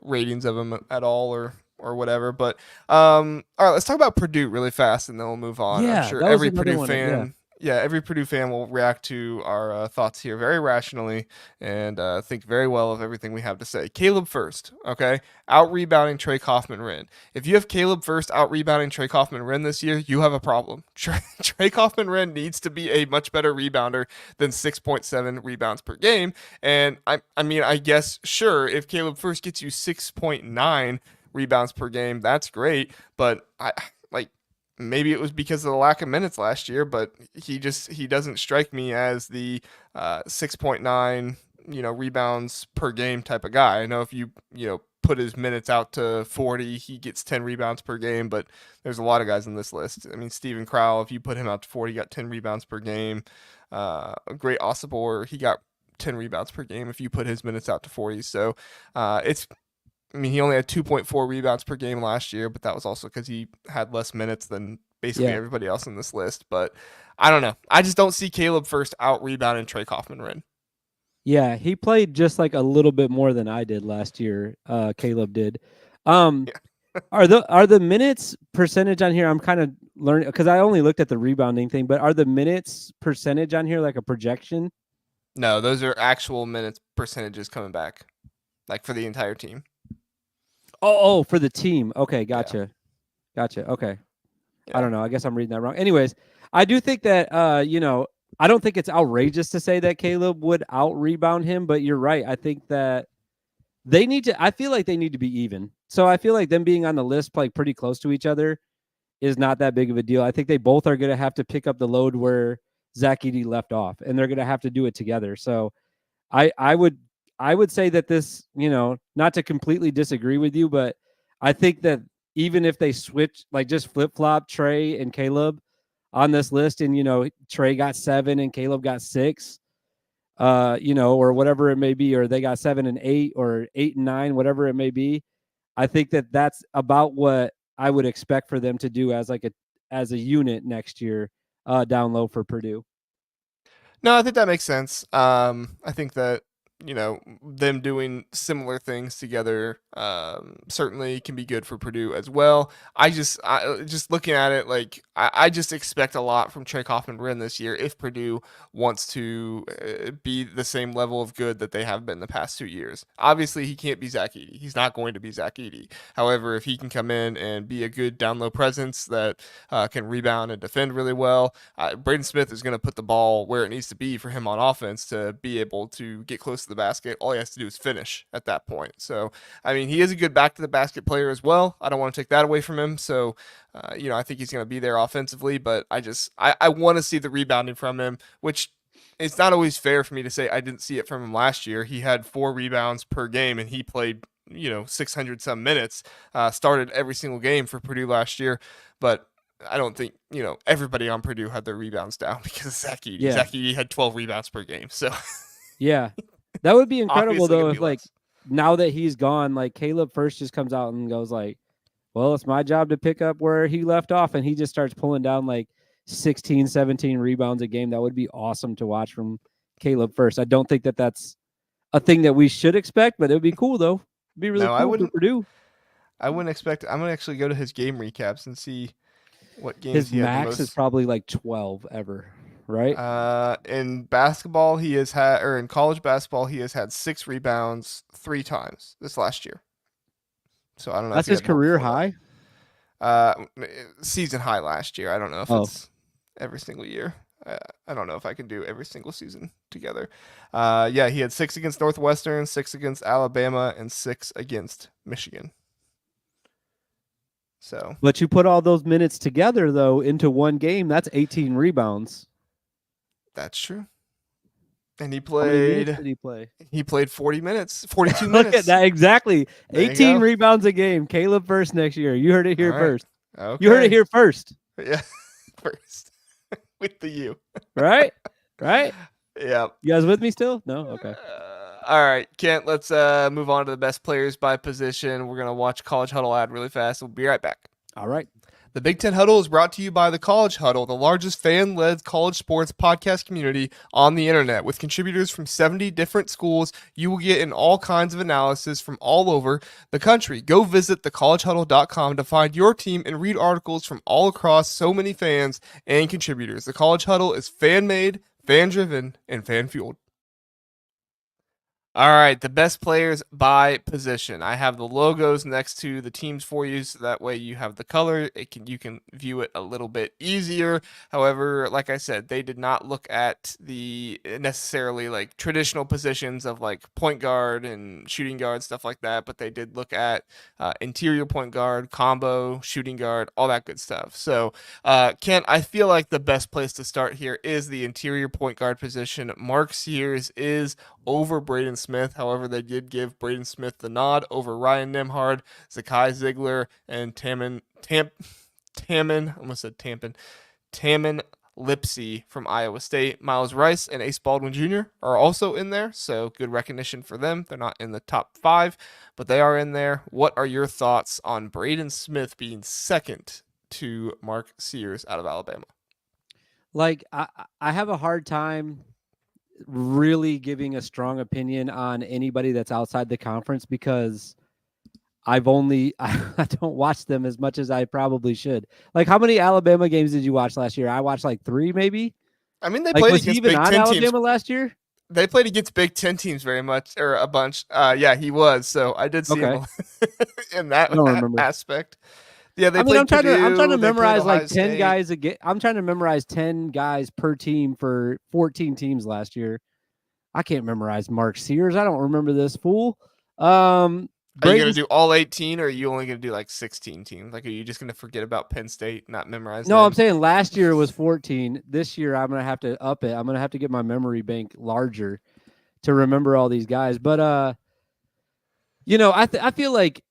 ratings of them at all or whatever. But all right, let's talk about Purdue really fast, and then we'll move on. I'm Yeah, sure that was every another Purdue one. Yeah. fan, every Purdue fan will react to our thoughts here very rationally and think very well of everything we have to say. Caleb First, okay, out rebounding Trey Kaufman-Renn. If you have Caleb First out rebounding Trey Kaufman-Renn this year, you have a problem. Trey Kaufman-Renn needs to be a much better rebounder than 6.7 rebounds per game. And I mean, I guess sure, if Caleb First gets you 6.9 rebounds per game, that's great. But I like maybe it was because of the lack of minutes last year, but he doesn't strike me as the 6.9 rebounds per game type of guy. I know if you put his minutes out to 40, he gets 10 rebounds per game, but there's a lot of guys on this list. I mean, Steven Crowell, if you put him out to 40, got 10 rebounds per game. Great Osibor, he got 10 rebounds per game if you put his minutes out to 40. So he only had 2.4 rebounds per game last year, but that was also because he had less minutes than basically everybody else on this list. But I don't know. I just don't see Caleb First out rebounding Trey Kaufman-Renn. Yeah, he played just like a little bit more than I did last year. Caleb did. Are the minutes percentage on here? I'm kind of learning because I only looked at the rebounding thing, but are the minutes percentage on here like a projection? No, those are actual minutes percentages coming back, like for the entire team. Oh, for the team. Okay, gotcha. Okay. Yeah. I don't know. I guess I'm reading that wrong. Anyways, I do think that I don't think it's outrageous to say that Caleb would out rebound him, but you're right. I think that I feel like they need to be even. So I feel like them being on the list, like pretty close to each other, is not that big of a deal. I think they both are going to have to pick up the load where Zach Edey left off, and they're going to have to do it together. So I would say that this, not to completely disagree with you, but I think that even if they switch, like just flip flop Trey and Caleb on this list, and Trey got 7 and Caleb got 6, or whatever it may be, or they got 7 and 8 or 8 and 9, whatever it may be. I think that that's about what I would expect for them to do as a unit next year, down low for Purdue. No, I think that makes sense. I think that them doing similar things together certainly can be good for Purdue as well. I just looking at it, like I just expect a lot from Trey Kaufman-Renn this year if Purdue wants to be the same level of good that they have been the past 2 years. Obviously, he can't be Zach Edey. He's not going to be Zach Edey. However, if he can come in and be a good down low presence that can rebound and defend really well, Braden Smith is going to put the ball where it needs to be for him on offense to be able to get close to the basket. All he has to do is finish at that point. So, I mean, he is a good back to the basket player as well. I don't want to take that away from him. So, I think he's going to be there offensively, but I want to see the rebounding from him, which it's not always fair for me to say I didn't see it from him last year. He had 4 rebounds per game and he played, 600 some minutes, started every single game for Purdue last year. But I don't think, everybody on Purdue had their rebounds down because of Zach Edey. Yeah. Zach Edey had 12 rebounds per game. So, yeah. That would be incredible though if like now that he's gone, like Caleb First just comes out and goes like, well, it's my job to pick up where he left off, and he just starts pulling down like 16, 17 rebounds a game. That would be awesome to watch from Caleb First. I don't think that that's a thing that we should expect, but it would be cool though. It'd be really cool for Purdue. I wouldn't expect. I'm gonna actually go to his game recaps and see what games his max is probably like 12 ever. Right. In basketball, he has had, or in college basketball, he has had 6 rebounds 3 times this last year. So I don't know. That's his career high. Season high last year. I don't know if it's every single year. I don't know if I can do every single season together. Yeah, he had 6 against Northwestern, 6 against Alabama, and 6 against Michigan. So, but you put all those minutes together though into one game, that's 18 rebounds. That's true. And he How many minutes played did he play? 40 minutes, 42 Look at minutes. that. Exactly. There you 18 go. rebounds a game. Caleb first next year. You heard it All here right. first. Okay. You heard it here first. Yeah. First. With the U. Right? Right? Yeah. You guys with me still? No? Okay. All right, Kent, let's move on to the best players by position. We're going to watch College Huddle ad really fast. We'll be right back. All right. The Big Ten Huddle is brought to you by the College Huddle, the largest fan-led college sports podcast community on the internet. With contributors from 70 different schools, you will get in all kinds of analysis from all over the country. Go visit thecollegehuddle.com to find your team and read articles from all across so many fans and contributors. The College Huddle is fan-made, fan-driven, and fan-fueled. All right, the best players by position. I have the logos next to the teams for you, so that way you have the color. You can view it a little bit easier. However, like I said, they did not look at the necessarily like traditional positions of like point guard and shooting guard, stuff like that, but they did look at interior point guard, combo, shooting guard, all that good stuff. So, Kent, I feel like the best place to start here is the interior point guard position. Mark Sears is over Braden Smith. However, they did give Braden Smith the nod over Ryan Nembhard, Zakai Ziegler, and Tamin Lipsey from Iowa State. Miles Rice and Ace Baldwin Jr. are also in there, so good recognition for them. They're not in the top 5, but they are in there. What are your thoughts on Braden Smith being second to Mark Sears out of Alabama? Like, I have a hard time really giving a strong opinion on anybody that's outside the conference because I don't watch them as much as I probably should. Like, how many Alabama games did you watch last year? I watched like 3 maybe. I mean, they Like, played was he against even Big on Ten Alabama teams. last year? They played against Big Ten teams very much, or a bunch. Yeah, he was. So I did see him in that aspect. Yeah, they played Purdue. I'm trying to they memorize played Ohio like 10 State. guys again. I'm trying to memorize 10 guys per team for 14 teams last year. I can't memorize Mark Sears. I don't remember this fool. Are you going to do all 18, or are you only going to do like 16 teams? Like, are you just going to forget about Penn State, not memorize them? I'm saying last year was 14. This year, I'm going to have to up it. I'm going to have to get my memory bank larger to remember all these guys. But, I feel like,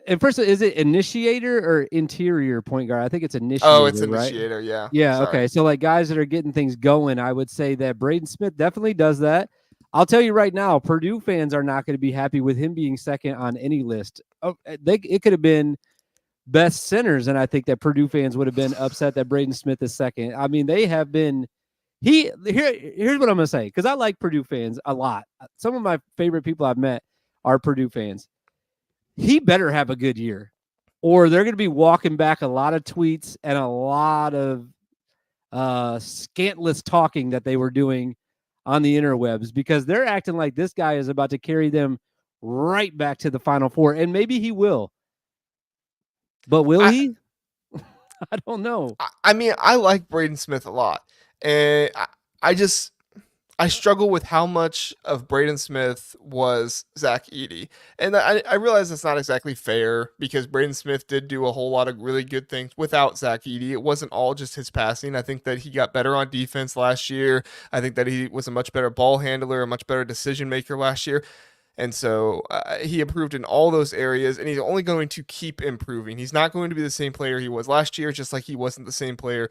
and first, is it initiator or interior point guard? I think it's initiator. Oh, it's initiator, right? Yeah. Yeah, Sorry. okay. So, like, guys that are getting things going, I would say that Braden Smith definitely does that. I'll tell you right now, Purdue fans are not going to be happy with him being second on any list. Oh, it could have been best centers, and I think that Purdue fans would have been upset that Braden Smith is second. I mean, they have been. Here's what I'm going to say, because I like Purdue fans a lot. Some of my favorite people I've met are Purdue fans. He better have a good year, or they're going to be walking back a lot of tweets and a lot of scantless talking that they were doing on the interwebs, because they're acting like this guy is about to carry them right back to the Final Four, and maybe he will. But will he? I don't know. I mean, I like Braden Smith a lot, and I struggle with how much of Braden Smith was Zach Edey. And I realize that's not exactly fair, because Braden Smith did do a whole lot of really good things without Zach Edey. It wasn't all just his passing. I think that he got better on defense last year. I think that he was a much better ball handler, a much better decision maker last year. And so he improved in all those areas, and he's only going to keep improving. He's not going to be the same player he was last year, just like he wasn't the same player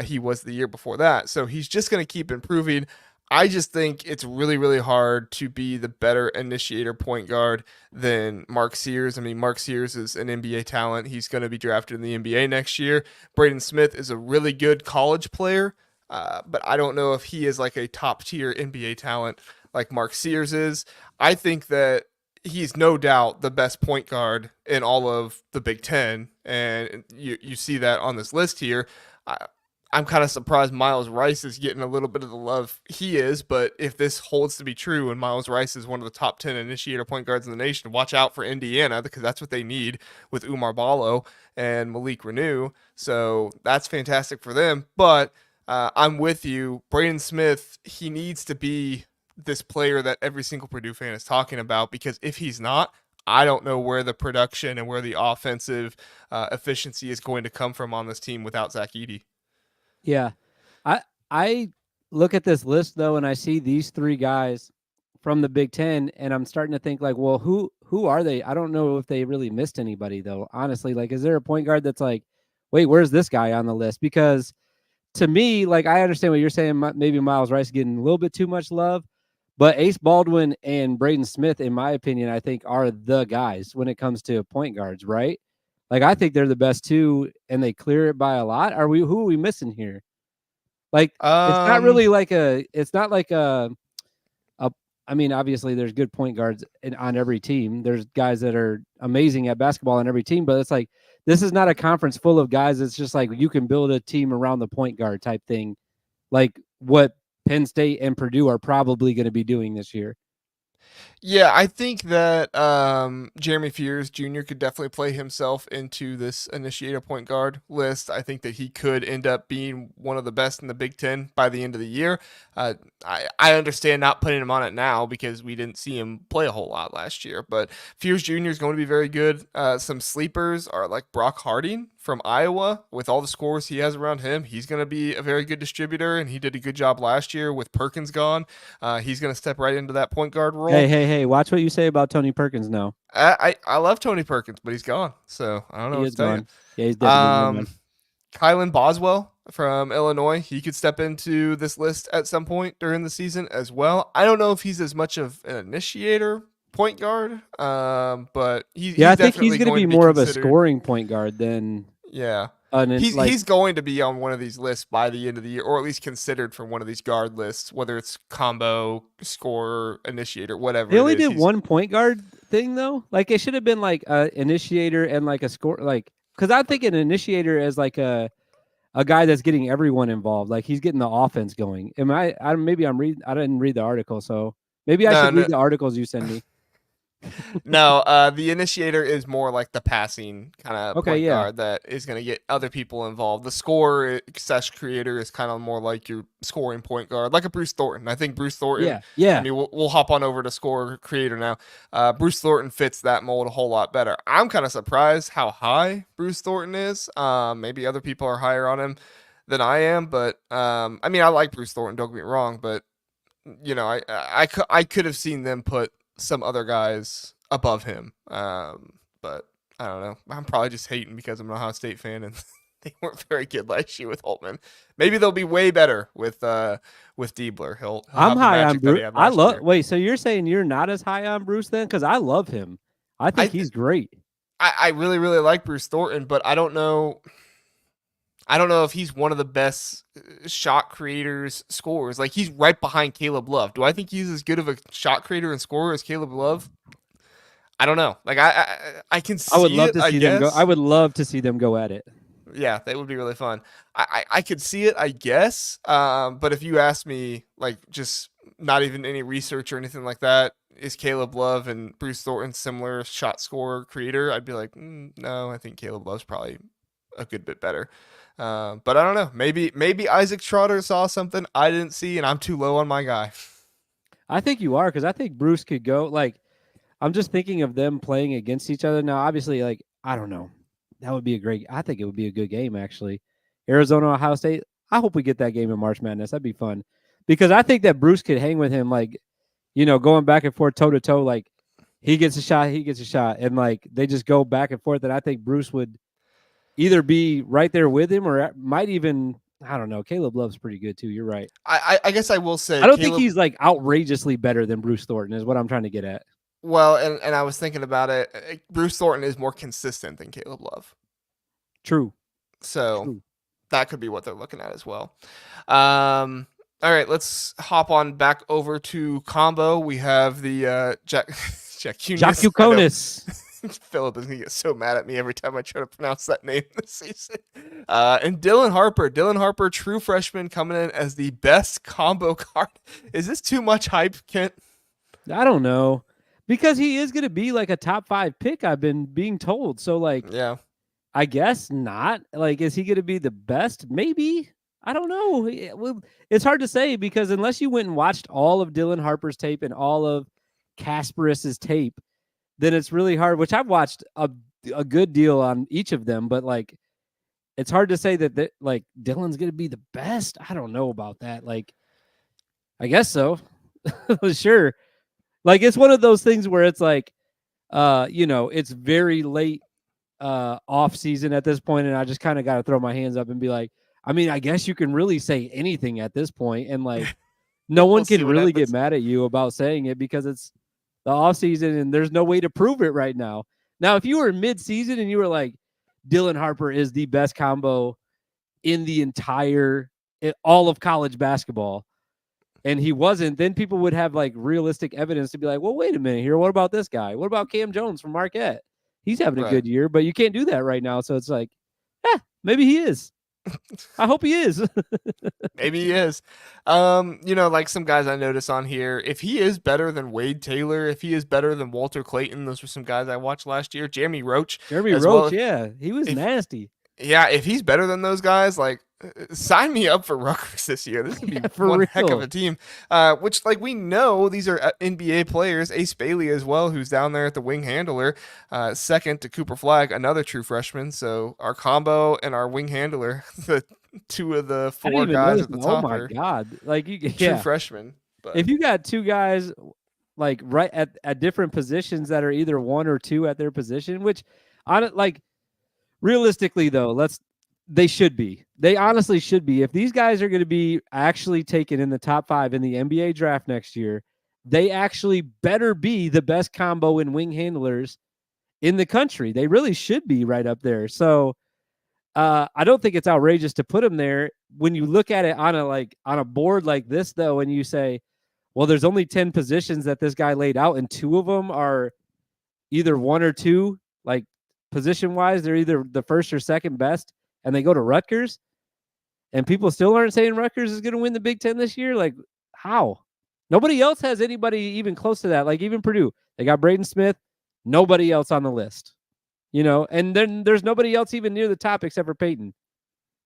he was the year before that. So he's just going to keep improving. I just think it's really, really hard to be the better initiator point guard than Mark Sears. I mean, Mark Sears is an NBA talent. He's going to be drafted in the NBA next year. Braden Smith is a really good college player, but I don't know if he is like a top-tier NBA talent like Mark Sears is. I think that he's no doubt the best point guard in all of the Big Ten, and you see that on this list here. I'm kind of surprised Miles Rice is getting a little bit of the love he is, but if this holds to be true and Miles Rice is one of the top 10 initiator point guards in the nation, watch out for Indiana, because that's what they need with Oumar Ballo and Malik Renew. So that's fantastic for them. But I'm with you. Braden Smith, he needs to be this player that every single Purdue fan is talking about, because if he's not, I don't know where the production and where the offensive efficiency is going to come from on this team without Zach Edey. Yeah, I look at this list though, and I see these three guys from the Big Ten, and I'm starting to think like, well, who are they? I don't know if they really missed anybody though. Honestly, like, is there a point guard that's like, wait, where's this guy on the list? Because to me, like, I understand what you're saying. Maybe Miles Rice getting a little bit too much love, but Ace Baldwin and Braden Smith, in my opinion, I think are the guys when it comes to point guards, right? Like, I think they're the best two, and they clear it by a lot. Who are we missing here? Like, it's not Um, really like it's not like a I mean, obviously there's good point guards on every team. There's guys that are amazing at basketball on every team, but it's like this is not a conference full of guys. It's just like you can build a team around the point guard type thing, like what Penn State and Purdue are probably going to be doing this year. Yeah, I think that Jeremy Fears Jr. could definitely play himself into this initiator point guard list. I think that he could end up being one of the best in the Big Ten by the end of the year. I understand not putting him on it now because we didn't see him play a whole lot last year, but Fears Jr. is going to be very good. Some sleepers are like Brock Harding from Iowa. With all the scores he has around him, he's going to be a very good distributor, and he did a good job last year with Perkins gone. He's going to step right into that point guard role. Hey! Watch what you say about Tony Perkins now. I love Tony Perkins, but he's gone, so I don't know He what is to tell gone. you. Yeah, he's definitely gone. Kylan Boswell from Illinois, he could step into this list at some point during the season as well. I don't know if he's as much of an initiator point guard, but he's I think definitely he's going to be to more of a considered. scoring point guard than Yeah. like, He's going to be on one of these lists by the end of the year, or at least considered for one of these guard lists, whether it's combo, scorer, initiator, whatever. They only it is. did one point guard thing though. Like it should have been like a initiator and like a score. Like because I'm thinking initiator as like a guy that's getting everyone involved. Like he's getting the offense going. Am I? Maybe I'm reading. I didn't read the article, so maybe I should read the articles you send me. No, the initiator is more like the passing kind of point guard that is going to get other people involved. The scorer / creator is kind of more like your scoring point guard, like a Bruce Thornton. I think Bruce Thornton. Yeah. I mean, we'll hop on over to scorer creator now. Bruce Thornton fits that mold a whole lot better. I'm kind of surprised how high Bruce Thornton is. Maybe other people are higher on him than I am, but I mean, I like Bruce Thornton. Don't get me wrong, but you know, I could have seen them put some other guys above him. But I don't know. I'm probably just hating because I'm an Ohio State fan and they weren't very good last year with Holtman. Maybe they'll be way better with Diebler. He'll I'm high on Bruce. I love. Year. Wait, so you're saying you're not as high on Bruce then? Because I love him. I think he's great. I really, really like Bruce Thornton, but I don't know. I don't know if he's one of the best shot creators, scorers. Like he's right behind Caleb Love. Do I think he's as good of a shot creator and scorer as Caleb Love? I don't know. Like I can see. I would love to see them go. I would love to see them go at it. Yeah, that would be really fun. I could see it, I guess. But if you ask me, like, just not even any research or anything like that, is Caleb Love and Bruce Thornton similar shot scorer creator? I'd be like, no, I think Caleb Love's probably a good bit better. But I don't know. Maybe Isaac Trotter saw something I didn't see, and I'm too low on my guy. I think you are, because I think Bruce could go. Like, I'm just thinking of them playing against each other now. Obviously, like, I don't know. That would be I think it would be a good game, actually. Arizona, Ohio State. I hope we get that game in March Madness. That'd be fun. Because I think that Bruce could hang with him, like, you know, going back and forth, toe to toe. Like, he gets a shot, and like they just go back and forth. And I think Bruce would either be right there with him or might even, I don't know. Caleb Love's pretty good too. You're right. I guess I will say I don't think he's like outrageously better than Bruce Thornton is what I'm trying to get at. Well, and I was thinking about it. Bruce Thornton is more consistent than Caleb Love. True. So that could be what they're looking at as well. All right, let's hop on back over to combo. We have the Jacquemus. Philip is going to get so mad at me every time I try to pronounce that name this season. And Dylan Harper, true freshman, coming in as the best combo card. Is this too much hype, Kent? I don't know. Because he is going to be like a top 5 pick, I've been being told. So, like, yeah, I guess not. Like, is he going to be the best? Maybe. I don't know. It's hard to say because unless you went and watched all of Dylan Harper's tape and all of Kasparis's tape, then it's really hard, which I've watched a good deal on each of them, but like, it's hard to say that like Dylan's going to be the best. I don't know about that. Like, I guess so. Sure. Like it's one of those things where it's like, it's very late off season at this point, and I just kind of got to throw my hands up and be like, I mean, I guess you can really say anything at this point, and like no one We'll see can what really get happens. mad at you about saying it because it's the off season and there's no way to prove it right now. Now, if you were mid season and you were like, Dylan Harper is the best combo in the entire all of college basketball, and he wasn't, then people would have like realistic evidence to be like, well, wait a minute here. What about this guy? What about Cam Jones from Marquette? He's having a Right. good year, but you can't do that right now. So it's like, maybe he is. I hope he is. Maybe he is. Like some guys I notice on here, if he is better than Wade Taylor, if he is better than Walter Clayton, those were some guys I watched last year. Jeremy Roach Jeremy as well. Roach, yeah, he was If nasty. Yeah, if he's better than those guys, like sign me up for Rutgers this year. This would be Yeah, for one heck of real. a team. Which like we know these are NBA players. Ace Bailey as well, who's down there at the wing handler, second to Cooper Flagg, another true freshman. So our combo and our wing handler, the two of the I didn't four even guys notice. at the Oh top my are god! Like true yeah. freshmen. But If you got two guys like right at different positions that are either one or two at their position, which on it like realistically though, they should be. They honestly should be. If these guys are going to be actually taken in the top 5 in the NBA draft next year, they actually better be the best combo in wing handlers in the country. They really should be right up there. So I don't think it's outrageous to put them there. When you look at it on a board like this, though, and you say, well, there's only 10 positions that this guy laid out, and 2 of them are either 1 or 2, like position wise, they're either the first or second best, and they go to Rutgers, and people still aren't saying Rutgers is going to win the Big Ten this year. Like, how? Nobody else has anybody even close to that. Like, even Purdue, they got Braden Smith, nobody else on the list, and then there's nobody else even near the top except for Peyton.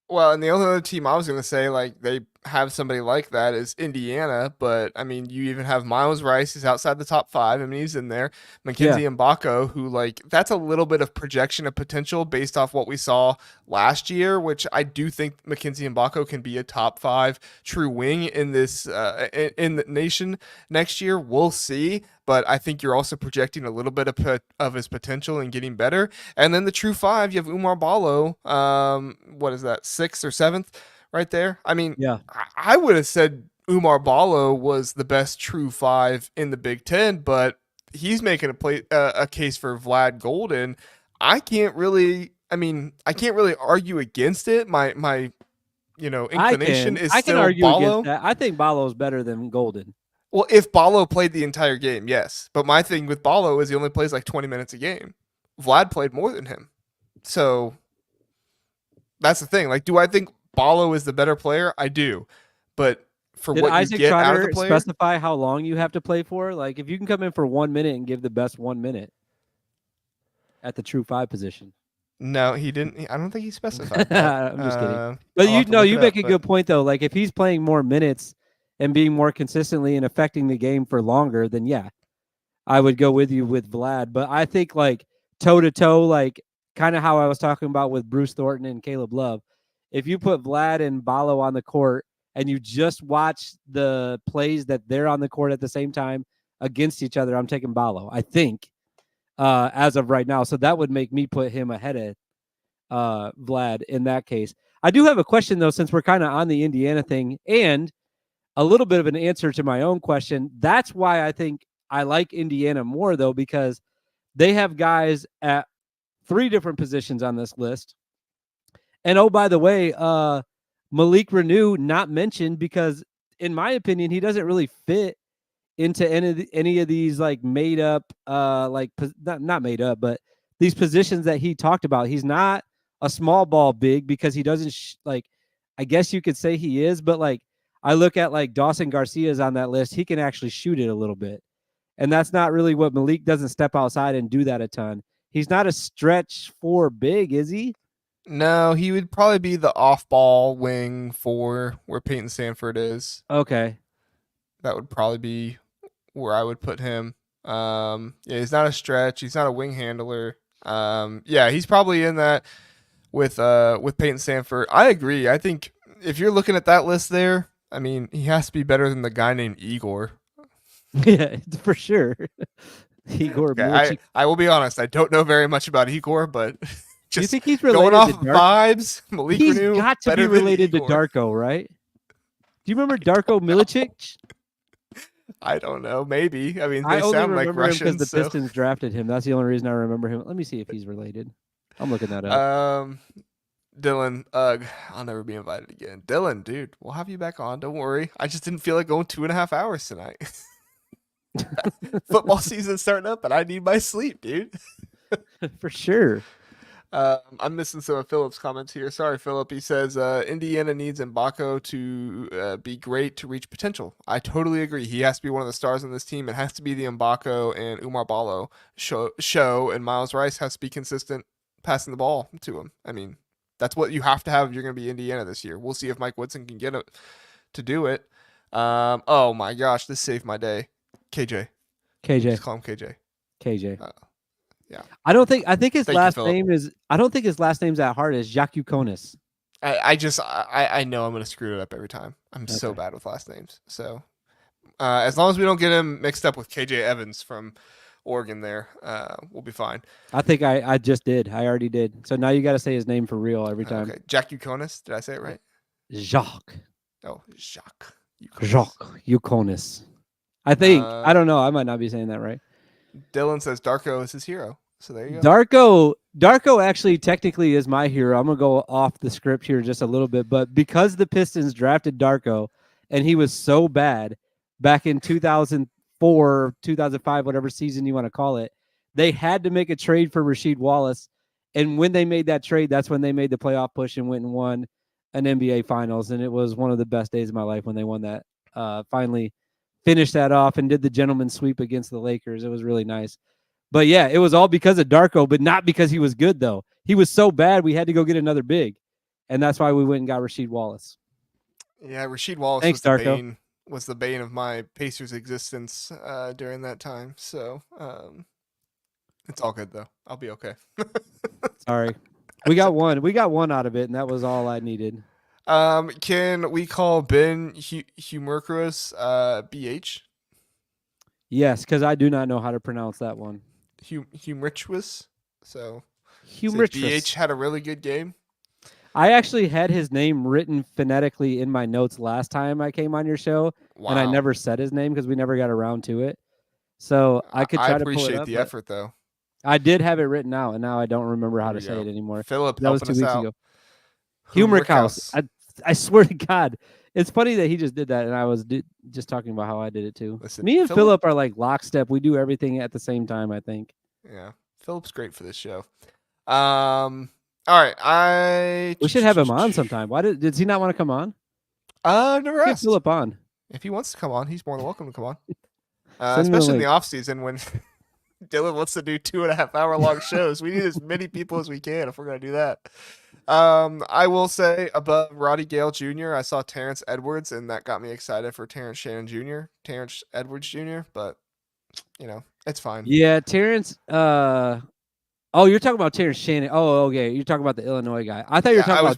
Well, and the only other team I was going to say, like, they have somebody like that is Indiana. But, I mean, you even have Miles Rice, who's outside the top 5. I mean, he's in there. Yeah. Mackenzie Mbako, who, like, that's a little bit of projection of potential based off what we saw last year, which I do think Mackenzie Mbako can be a top 5 true wing in this, in the nation next year. We'll see. But I think you're also projecting a little bit of his potential and getting better. And then the true 5, you have Umar Ballo. What is that, 6th or 7th right there? I mean, Yeah. I would have said Umar Ballo was the best true 5 in the Big Ten, but he's making a case for Vlad Golden. I can't really argue against it. My inclination is I can still argue Ballo. against that. I think Ballo's better than Golden. Well, if Ballo played the entire game, yes. But my thing with Ballo is he only plays like 20 minutes a game. Vlad played more than him. So that's the thing. Like, do I think Ballo is the better player? I do. But for Did what you Isaac get out of the Trotter player, specify how long you have to play for? Like, if you can come in for 1 minute and give the best 1 minute at the true 5 position. no, he didn't. I don't think he specified that. I'm just kidding. But I'll have to look you it make up, a good point though. Like if he's playing more minutes and being more consistently and affecting the game for longer, then yeah, I would go with you with Vlad. But I think like toe to toe, like kind of how I was talking about with Bruce Thornton and Caleb Love. If you put Vlad and Ballo on the court and you just watch the plays that they're on the court at the same time against each other, I'm taking Ballo. I think as of right now. So that would make me put him ahead of Vlad in that case. I do have a question though, since we're kind of on the Indiana thing and a little bit of an answer to my own question. That's why I think I like Indiana more though, because they have guys at 3 different positions on this list. And oh, by the way, Malik Renew not mentioned because in my opinion, he doesn't really fit into any of these like made up, like not made up, but these positions that he talked about. He's not a small ball big because he doesn't like. I guess you could say he is, but like I look at like Dawson Garcia's on that list. He can actually shoot it a little bit, and that's not really what Malik doesn't step outside and do that a ton. He's not a stretch 4 big, is he? No, he would probably be the off-ball wing for where Peyton Sanford is. Okay. That would probably be where I would put him. Yeah, he's not a stretch. He's not a wing handler. Yeah, he's probably in that with Peyton Sanford. I agree. I think if you're looking at that list there, I mean, he has to be better than the guy named Igor. Yeah, for sure. Igor Okay, I Milicic. I will be honest. I don't know very much about Igor, but Do you just think he's going related off to of Dark? vibes, Malik He's Renew got to be better than related to Igor. Darko, right? Do you remember Darko Milicic? I don't know. Maybe. I mean, I they only sound like remember him because Russians, the so. Pistons drafted him. That's the only reason I remember him. Let me see if he's related. I'm looking that up. Dylan, ugh, I'll never be invited again. Dylan, dude, we'll have you back on. Don't worry. I just didn't feel like going 2.5 hours tonight. Football season's starting up, and I need my sleep, dude. For sure. I'm missing some of Philip's comments here. Sorry, Philip. He says Indiana needs Mbako to be great to reach potential. I totally agree. He has to be one of the stars on this team. It has to be the Mbako and Umar Ballo show, and Miles Rice has to be consistent passing the ball to him. I mean, that's what you have to have if you're going to be Indiana this year. We'll see if Mike Woodson can get it to do it. Oh my gosh, this saved my day. KJ. KJ. Just call him KJ. KJ. Yeah. I think his Thank you, last Philip. name is. I don't think his last name's that hard. Is Jacques Uconis. I know I'm gonna screw it up every time. I'm so bad with last names. So as long as we don't get him mixed up with KJ Evans from Oregon, there, we'll be fine. I think I just did. I already did. So now you got to say his name for real every time. Okay, Jack Uconis. Did I say it right? Jacques. Oh, Jacques. Jacques Uconis. I think. I don't know. I might not be saying that right. Dylan says Darko is his hero. So there you go. Darko actually technically is my hero. I'm gonna go off the script here just a little bit, but because the Pistons drafted Darko and he was so bad back in 2004, 2005, whatever season you want to call it, they had to make a trade for Rasheed Wallace. And when they made that trade, that's when they made the playoff push and went and won an NBA Finals. And it was one of the best days of my life when they won that. Finally finished that off and did the gentleman's sweep against the Lakers. It was really nice. But yeah, it was all because of Darko, but not because he was good, though. He was so bad, we had to go get another big. And that's why we went and got Rasheed Wallace. Yeah, Rasheed Wallace was the bane of my Pacers existence during that time. So it's all good, though. I'll be okay. Sorry. We got one. We got one out of it, and that was all I needed. Can we call Ben Humorcrus BH? Yes, because I do not know how to pronounce that one. Humorcrus. So Humorcrus. BH had a really good game. I actually had his name written phonetically in my notes last time I came on your show, and I never said his name because we never got around to it. So I could try to pull it up. I appreciate the effort, though. I did have it written out, and now I don't remember how to say it anymore. Philip, that was 2 weeks ago. Humorcrus. I swear to God, it's funny that he just did that, and I was just talking about how I did it too. Listen, me and Philip are like lockstep. We do everything at the same time, I think. Yeah, Philip's great for this show. All right, we should have him on sometime. Why did he not want to come on? Never asked. Get Philip on. If he wants to come on, he's more than welcome to come on. Especially in the off season when Dylan wants to do 2.5 hour long shows. We need as many people as we can if we're gonna do that. I will say above Roddy Gale Jr., I saw Terrence Edwards, and that got me excited for Terrence Edwards Jr., but it's fine. Yeah, Terrence. Oh, you're talking about Terrence Shannon. Oh, okay. You're talking about the Illinois guy. I thought you were talking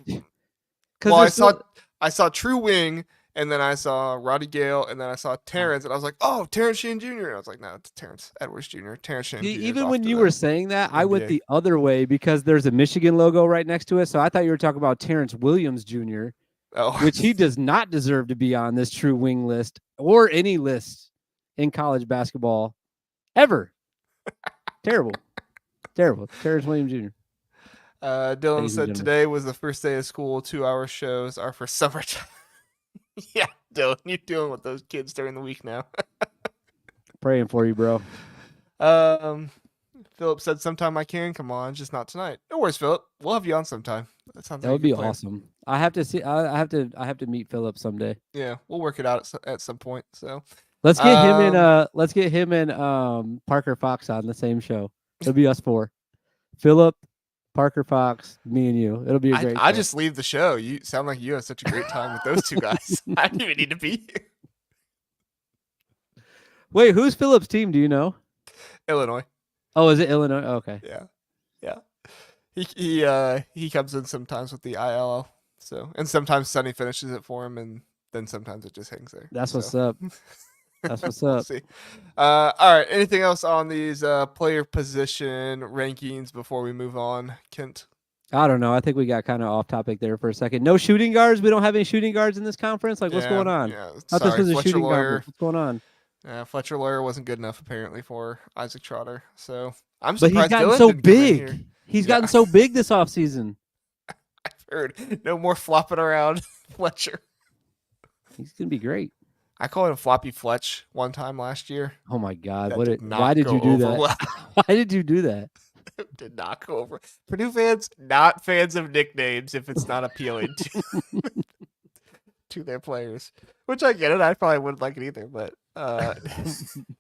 about. I saw True Wing, and then I saw Roddy Gale, and then I saw Terrence, and I was like, oh, Terrence Shannon Jr. And I was like, no, it's Terrence Edwards Jr. Terrence Shannon Jr. Even when you were saying that, I went the other way because there's a Michigan logo right next to it. So I thought you were talking about Terrence Williams Jr., which he does not deserve to be on this True Wing list or any list in college basketball ever. Terrible. Terrence Williams Jr. Dylan said today was the first day of school. 2-hour shows are for summertime. Yeah, Dylan, you're dealing with those kids during the week now. Praying for you, bro. Philip said sometime I can come on, just not tonight. No worries, Philip. We'll have you on sometime. That would be awesome. I have to see. I have to meet Philip someday. Yeah, we'll work it out at some point. So let's get him and let's get him and Parker Fox on the same show. It'll be us four. Philip, Parker Fox, me and you. It'll be a great show. I just leave the show. You sound like you had such a great time with those two guys. I didn't even need to be here. Wait, who's Philip's team? Do you know? Illinois. Oh, is it Illinois? Oh, okay. Yeah. He comes in sometimes with the ILL. So, and sometimes Sonny finishes it for him, and then sometimes it just hangs there. That's what's up. That's what's We'll up. see. All right. Anything else on these player position rankings before we move on, Kent? I don't know. I think we got kind of off topic there for a second. No shooting guards. We don't have any shooting guards in this conference. Like, what's going on? Yeah. I thought this Sorry, was a Fletcher shooting Lawyer. conference. What's going on? Fletcher Lawyer wasn't good enough apparently for Isaac Trotter. So I'm But surprised. he's gotten Dylan so didn't come in here. big. He's gotten so big this offseason. I've heard no more flopping around Fletcher. He's gonna be great. I called him Floppy Fletch one time last year. Oh my God! That Why did you do that? well. Why did you do that? Did not go over. Purdue fans, not fans of nicknames if it's not appealing to their players. Which I get it. I probably wouldn't like it either, but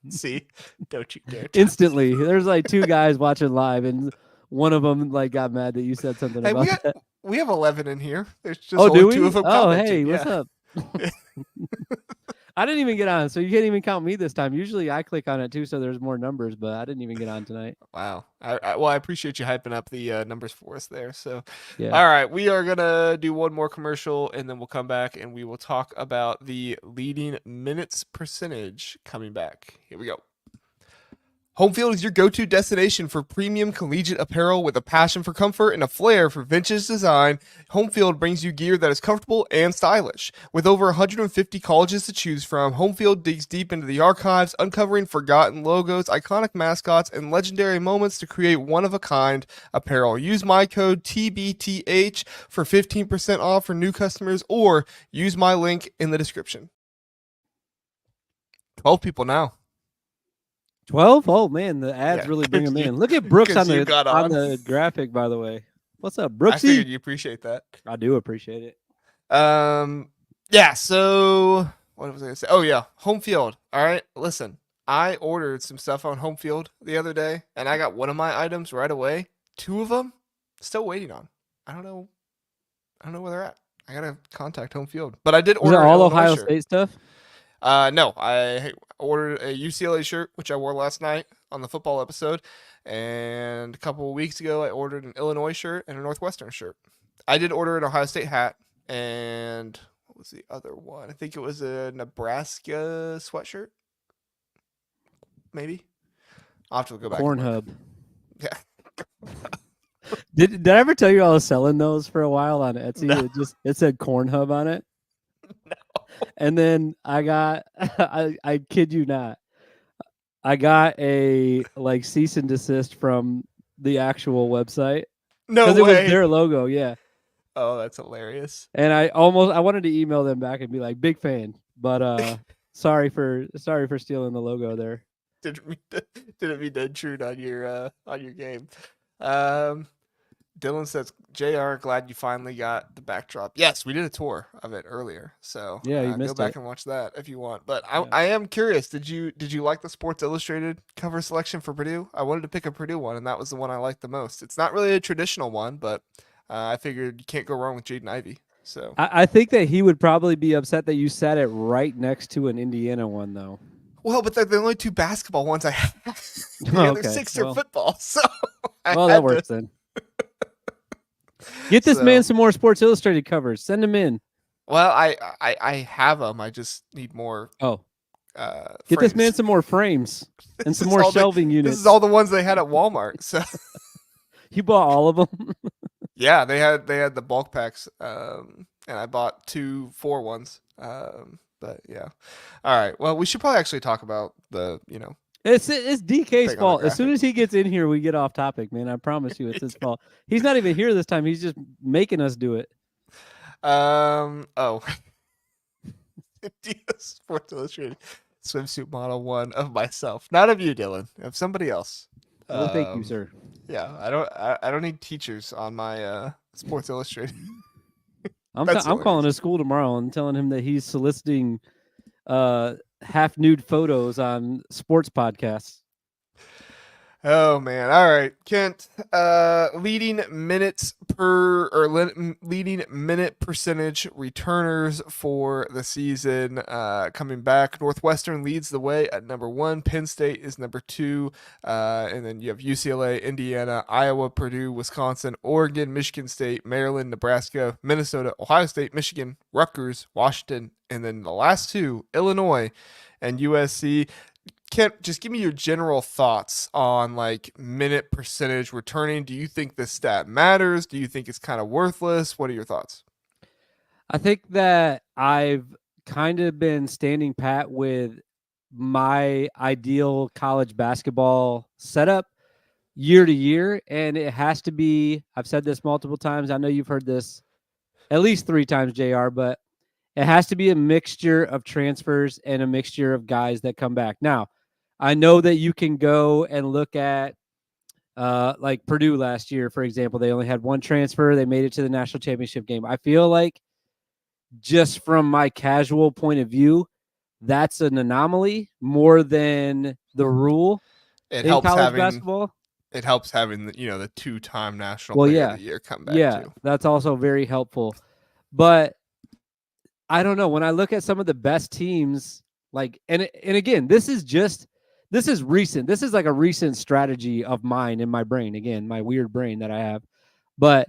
see, don't you dare. Instantly, there's like two guys watching live, and one of them like got mad that you said something Hey, about that. we have 11 in here. There's just Oh, only do we? two of them. Oh, hey, commenting. what's up? I didn't even get on, so you can't even count me this time. Usually I click on it too, so there's more numbers, but I didn't even get on tonight. Wow. I appreciate you hyping up the numbers for us there. So, Yeah. All right, we are going to do one more commercial, and then we'll come back, and we will talk about the leading minutes percentage coming back. Here we go. Home Field is your go-to destination for premium collegiate apparel with a passion for comfort and a flair for vintage design. Home Field brings you gear that is comfortable and stylish. With over 150 colleges to choose from, Home Field digs deep into the archives, uncovering forgotten logos, iconic mascots, and legendary moments to create one-of-a-kind apparel. Use my code TBTH for 15% off for new customers, or use my link in the description. 12 people now. 12? Oh man, the ads really bring them in. Look at Brooks on the graphic, by the way. What's up, Brooksy? I figured you appreciate that. I do appreciate it. Yeah, so what was I gonna say? Oh yeah, Home Field. All right, listen. I ordered some stuff on Home Field the other day, and I got one of my items right away. Two of them still waiting on. I don't know where they're at. I gotta contact Home Field. But I did order all Illinois Ohio shirt. State stuff. No, I ordered a UCLA shirt, which I wore last night on the football episode. And a couple of weeks ago, I ordered an Illinois shirt and a Northwestern shirt. I did order an Ohio State hat. And what was the other one? I think it was a Nebraska sweatshirt. Maybe. I'll have to go back. Pornhub. Yeah. Did I ever tell you I was selling those for a while on Etsy? No. It said Cornhub on it. No. And then I got, I kid you not, I got a like cease and desist from the actual website. No way. Because it was their logo, yeah. Oh, that's hilarious. And I wanted to email them back and be like, big fan, but sorry for stealing the logo there. Didn't mean to intrude on your game. Dylan says, JR, glad you finally got the backdrop. Yes, we did a tour of it earlier. So yeah, you missed go back it. and watch that if you want. But I am curious, did you like the Sports Illustrated cover selection for Purdue? I wanted to pick a Purdue one, and that was the one I liked the most. It's not really a traditional one, but I figured you can't go wrong with Jaden Ivey. So I think that he would probably be upset that you sat it right next to an Indiana one, though. Well, but they're the only two basketball ones I have. The other six are football. So that works then. Get this man some more Sports Illustrated covers. Send them in. Well, I have them. I just need more. Oh, frames. get this man some more frames and some more shelving units. This is all the ones they had at Walmart. So you bought all of them? Yeah, they had the bulk packs, and I bought 2 4-ones. But yeah, all right. Well, we should probably actually talk about the It's DK's fault. As soon graphic. as he gets in here, we get off topic, man. I promise you, it's his fault. He's not even here this time. He's just making us do it. Oh, Sports Illustrated swimsuit model one of myself, not of you, Dylan, of somebody else. Well, thank you, sir. Yeah, I don't need teachers on my Sports Illustrated. I'm calling his school tomorrow and telling him that he's soliciting half nude photos on sports podcasts. Oh man. All right. Kent, leading leading minute percentage returners for the season coming back. Northwestern leads the way at number 1. Penn State is number 2. And then you have UCLA, Indiana, Iowa, Purdue, Wisconsin, Oregon, Michigan State, Maryland, Nebraska, Minnesota, Ohio State, Michigan, Rutgers, Washington, and then the last two, Illinois and USC. Kent, just give me your general thoughts on like minute percentage returning. Do you think this stat matters? Do you think it's kind of worthless? What are your thoughts? I think that I've kind of been standing pat with my ideal college basketball setup year to year, and it has to be, I've said this multiple times. I know you've heard this at least 3 times, JR, but it has to be a mixture of transfers and a mixture of guys that come back. Now, I know that you can go and look at like Purdue last year, for example. They only had one transfer. They made it to the national championship game. I feel like just from my casual point of view, that's an anomaly more than the rule It in helps college having basketball. it helps having the 2-time national Well, player of yeah. the year come back Yeah, too. that's also very helpful. But I don't know. When I look at some of the best teams, like, and again, this is recent. This is like a recent strategy of mine in my brain. Again, my weird brain that I have. But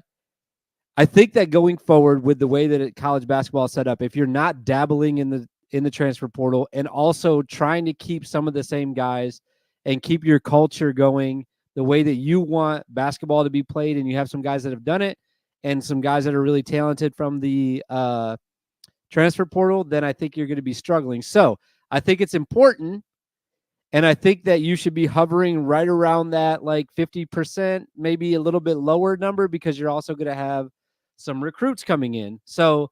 I think that going forward with the way that college basketball is set up, if you're not dabbling in the transfer portal and also trying to keep some of the same guys and keep your culture going the way that you want basketball to be played, and you have some guys that have done it and some guys that are really talented from the transfer portal, then I think you're going to be struggling. So I think it's important. And I think that you should be hovering right around that like 50%, maybe a little bit lower number, because you're also going to have some recruits coming in. So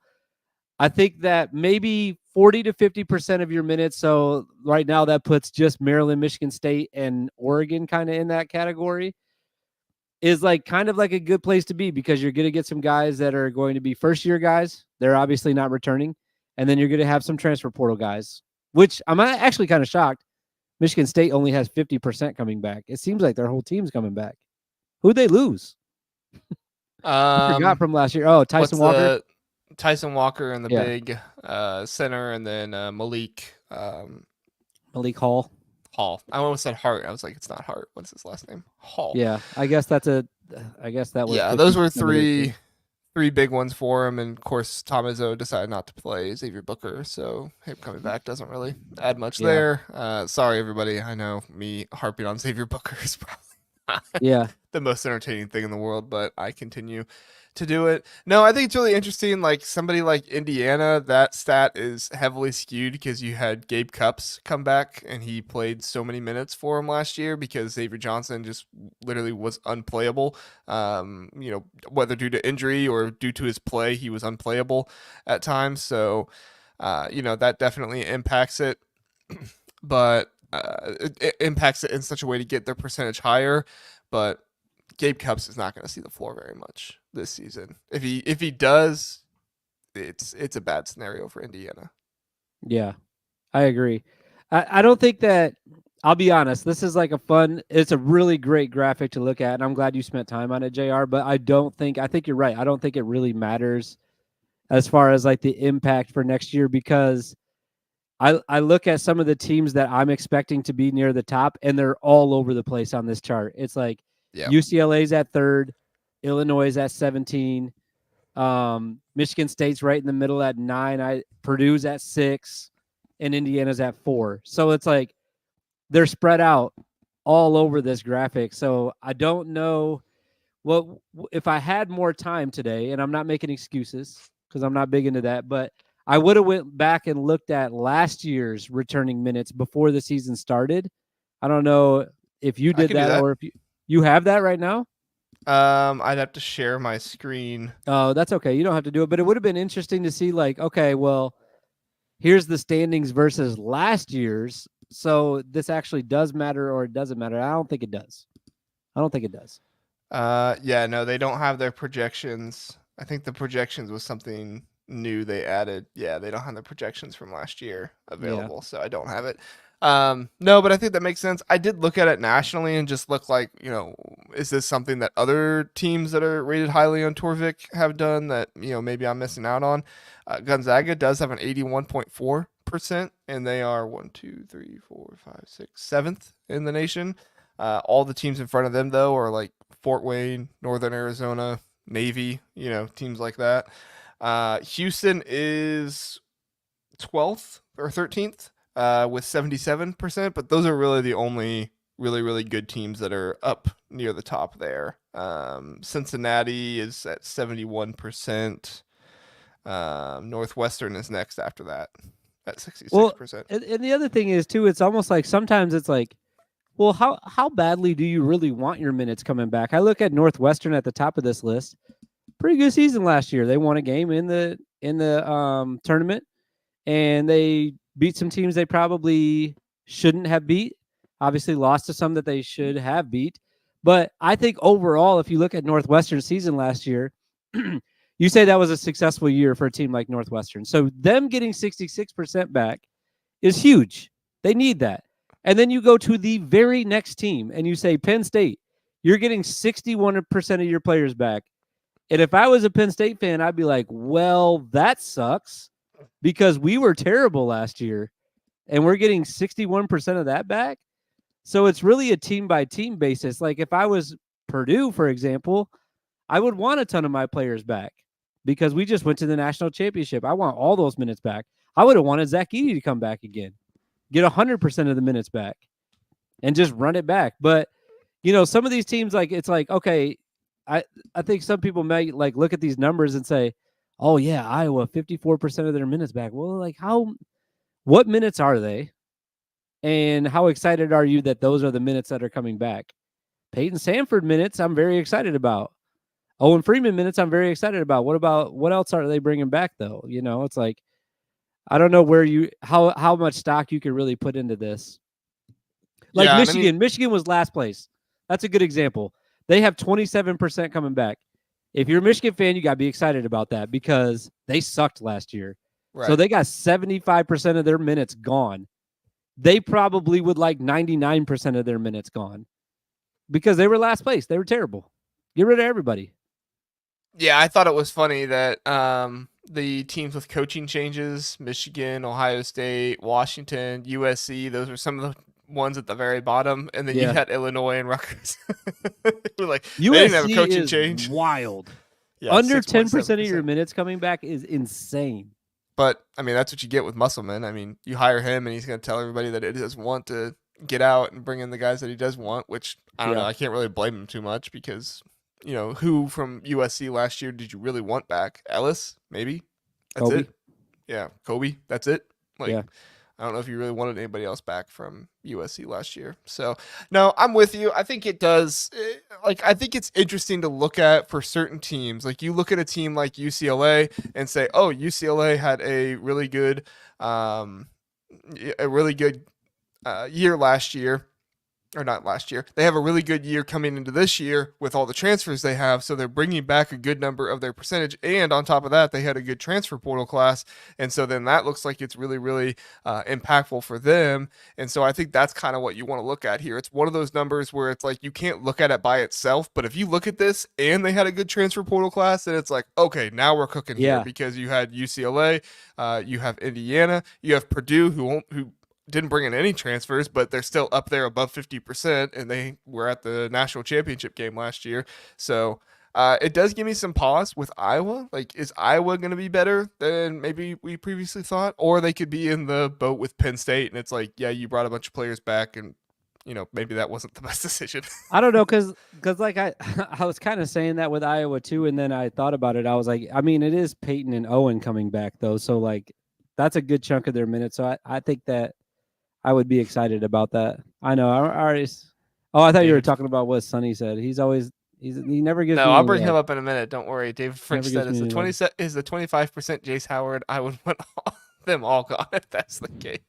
I think that maybe 40 to 50% of your minutes. So right now that puts just Maryland, Michigan State, and Oregon kind of in that category, is like kind of like a good place to be, because you're going to get some guys that are going to be first year guys. They're obviously not returning. And then you're going to have some transfer portal guys, which I'm actually kind of shocked. Michigan State only has 50% coming back. It seems like their whole team's coming back. Who'd they lose? I forgot from last year. Oh, Tyson Walker. Tyson Walker and the Yeah. big center, and then Malik Hall. Hall. I almost said Hart. I was like, it's not Hart. What's his last name? Hall. Yeah, I guess that was. Yeah, those were three big ones for him, and of course Tom Izzo decided not to play Xavier Booker, so him coming back doesn't really add much there. Sorry everybody, I know me harping on Xavier Booker is probably not the most entertaining thing in the world, but I continue to do it. No, I think it's really interesting. Like somebody like Indiana, that stat is heavily skewed because you had Gabe Cupps come back and he played so many minutes for him last year because Xavier Johnson just literally was unplayable. Whether due to injury or due to his play, he was unplayable at times. So, that definitely impacts it. But it impacts it in such a way to get their percentage higher. But Gabe Cupps is not going to see the floor very much this season. If he does, it's a bad scenario for Indiana. Yeah, I agree. I don't think that, I'll be honest, this is like it's a really great graphic to look at, and I'm glad you spent time on it, JR, but I think you're right. I don't think it really matters as far as like the impact for next year, because I look at some of the teams that I'm expecting to be near the top, and they're all over the place on this chart. It's like UCLA's at 3rd, Illinois is at 17, Michigan State's right in the middle at 9, Purdue's at 6, and Indiana's at 4. So it's like they're spread out all over this graphic. So I don't know if I had more time today, and I'm not making excuses because I'm not big into that, but I would have went back and looked at last year's returning minutes before the season started. I don't know if you did that or if you have that right now. I'd have to share my screen. Oh, that's okay. You don't have to do it, but it would have been interesting to see like, okay, well, here's the standings versus last year's. So this actually does matter or it doesn't matter. I don't think it does. No, they don't have their projections. I think the projections was something new they added. Yeah, they don't have the projections from last year Yeah. available, so I don't have it. No, but I think that makes sense. I did look at it nationally and just look like, is this something that other teams that are rated highly on Torvik have done that, maybe I'm missing out on? Gonzaga does have an 81.4%, and they are 1, 2, 3, 4, 5, 6, 7th in the nation. All the teams in front of them, though, are like Fort Wayne, Northern Arizona, Navy, teams like that. Houston is 12th or 13th with 77%, but those are really the only really, really good teams that are up near the top there. Cincinnati is at 71%. Northwestern is next after that at 66%. Well, and the other thing is, too, it's almost like sometimes it's like, well, how badly do you really want your minutes coming back? I look at Northwestern at the top of this list. Pretty good season last year. They won a game in the tournament, and they beat some teams they probably shouldn't have beat. Obviously lost to some that they should have beat. But I think overall, if you look at Northwestern's season last year, you say that was a successful year for a team like Northwestern. So them getting 66% back is huge. They need that. And then you go to the very next team and you say, Penn State, you're getting 61% of your players back. And if I was a Penn State fan, I'd be like, well, that sucks because we were terrible last year and we're getting 61% of that back. So it's really a team by team basis. Like if I was Purdue, for example, I would want a ton of my players back because we just went to the national championship. I want all those minutes back. I would have wanted Zach Edey to come back again, get 100% of the minutes back and just run it back. But, some of these teams, like, it's like, okay, I think some people may like look at these numbers and say, oh yeah, Iowa, 54% of their minutes back. Well, like what minutes are they? And how excited are you that those are the minutes that are coming back? Peyton Sanford minutes, I'm very excited about. Owen Freeman minutes, I'm very excited about. What else are they bringing back though? It's like, I don't know how much stock you can really put into this. Like Michigan. Michigan was last place. That's a good example. They have 27% coming back. If you're a Michigan fan, you got to be excited about that because they sucked last year. Right. So they got 75% of their minutes gone. They probably would like 99% of their minutes gone because they were last place. They were terrible. Get rid of everybody. Yeah, I thought it was funny that the teams with coaching changes, Michigan, Ohio State, Washington, USC, those are some of the ones at the very bottom, and then you had Illinois and Rutgers. Like USC they didn't have a coaching change. Wild. Yeah, under 10% of your minutes coming back is insane. But I mean, that's what you get with Musselman. I mean, you hire him, and he's going to tell everybody that he doesn't want to get out and bring in the guys that he does want. Which I don't know. I can't really blame him too much because who from USC last year did you really want back? Ellis, maybe. That's Kobe. It. Yeah, Kobe. That's it. Like. I don't know if you really wanted anybody else back from USC last year. So, no, I'm with you. I think it does. I think it's interesting to look at for certain teams. Like, you look at a team like UCLA and say, oh, UCLA had a really good year last year. Or not last year. They have a really good year coming into this year with all the transfers they have, so they're bringing back a good number of their percentage, and on top of that, they had a good transfer portal class, and so then that looks like it's really, really impactful for them, and so I think that's kind of what you want to look at here. It's one of those numbers where it's like you can't look at it by itself, but if you look at this and they had a good transfer portal class, then it's like, okay, now we're cooking here because you had UCLA, you have Indiana, you have Purdue who didn't bring in any transfers, but they're still up there above 50%, and they were at the national championship game last year. So it does give me some pause with Iowa. Like, is Iowa going to be better than maybe we previously thought? Or they could be in the boat with Penn State, and it's like, yeah, you brought a bunch of players back, and maybe that wasn't the best decision. I don't know, because like I was kind of saying that with Iowa too, and then I thought about it. I was like, I mean, it is Peyton and Owen coming back, though. So, like, that's a good chunk of their minutes. So I think that I would be excited about that. I know. I already. Oh, I thought you were talking about what Sonny said. He never gives. No, I'll bring him up in a minute. Don't worry. David French said is the 25% Jace Howard. I would want them all gone if that's the case.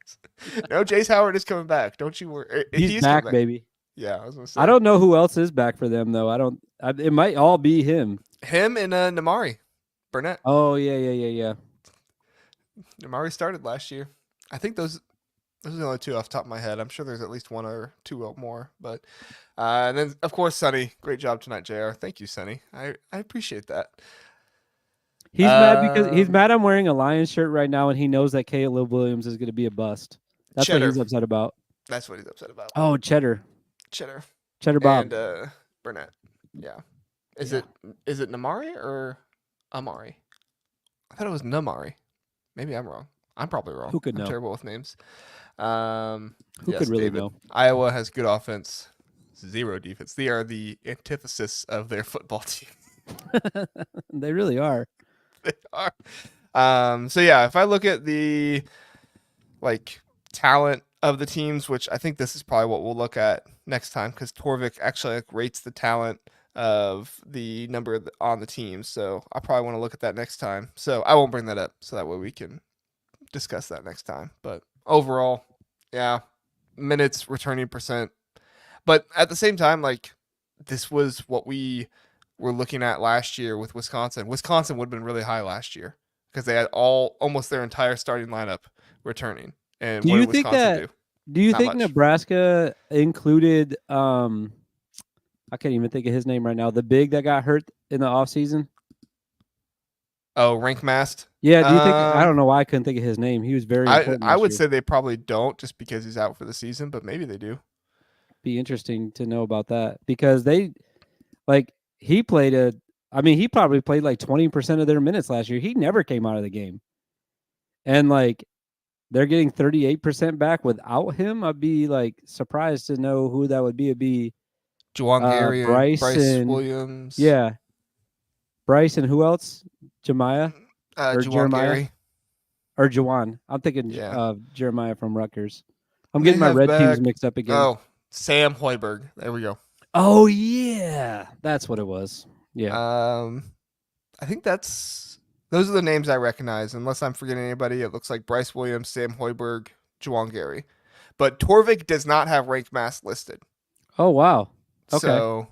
No, Jace Howard is coming back. Don't you worry. He's back, baby. Yeah, I was gonna say. I don't know who else is back for them though. It might all be him. Him and Namari Burnett. Oh yeah. Namari started last year. I think those are the only two off the top of my head. I'm sure there's at least one or two more. But and then of course Sonny, great job tonight, JR. Thank you, Sonny. I appreciate that. He's mad because he's mad I'm wearing a Lions shirt right now, and he knows that Caleb Williams is going to be a bust. That's Cheddar. what he's upset about. That's what he's upset about. Oh, Cheddar Bob, and Burnett. Yeah. Is it Namari or Amari? I thought it was Namari. Maybe I'm wrong. I'm probably wrong. Who could know? I'm terrible with names. Who could really know? Iowa has good offense, zero defense. They are the antithesis of their football team. They really are. They are. So yeah, if I look at the talent of the teams, which I think this is probably what we'll look at next time, because Torvik actually rates the talent of the number on the team. So I probably want to look at that next time. So I won't bring that up, so that way we can discuss that next time. But overall, yeah, minutes, returning percent. But at the same time, this was what we were looking at last year with Wisconsin. Wisconsin would have been really high last year because they had almost their entire starting lineup returning. And what did Wisconsin do? Do you think Nebraska included I can't even think of his name right now, the big that got hurt in the offseason? Oh, Rank Mast? Yeah, do you think I don't know why I couldn't think of his name. He was very important. I would say they probably don't just because he's out for the season, but maybe they do. Be interesting to know about that because he played he probably played 20% of their minutes last year. He never came out of the game. And they're getting 38% back without him. I'd be surprised to know who that would be. It'd be Juwan Gary, Bryce Williams. Yeah. Bryce and who else? Jemiah? Or Juwan Jeremiah? Gary. Or Juwan. I'm thinking of Jeremiah from Rutgers. I'm getting my red teams mixed up again. Oh, Sam Hoiberg. There we go. Oh, yeah. That's what it was. Yeah. I think those are the names I recognize. Unless I'm forgetting anybody, it looks like Bryce Williams, Sam Hoiberg, Juwan Gary. But Torvik does not have Rank Mass listed. Oh, wow. Okay.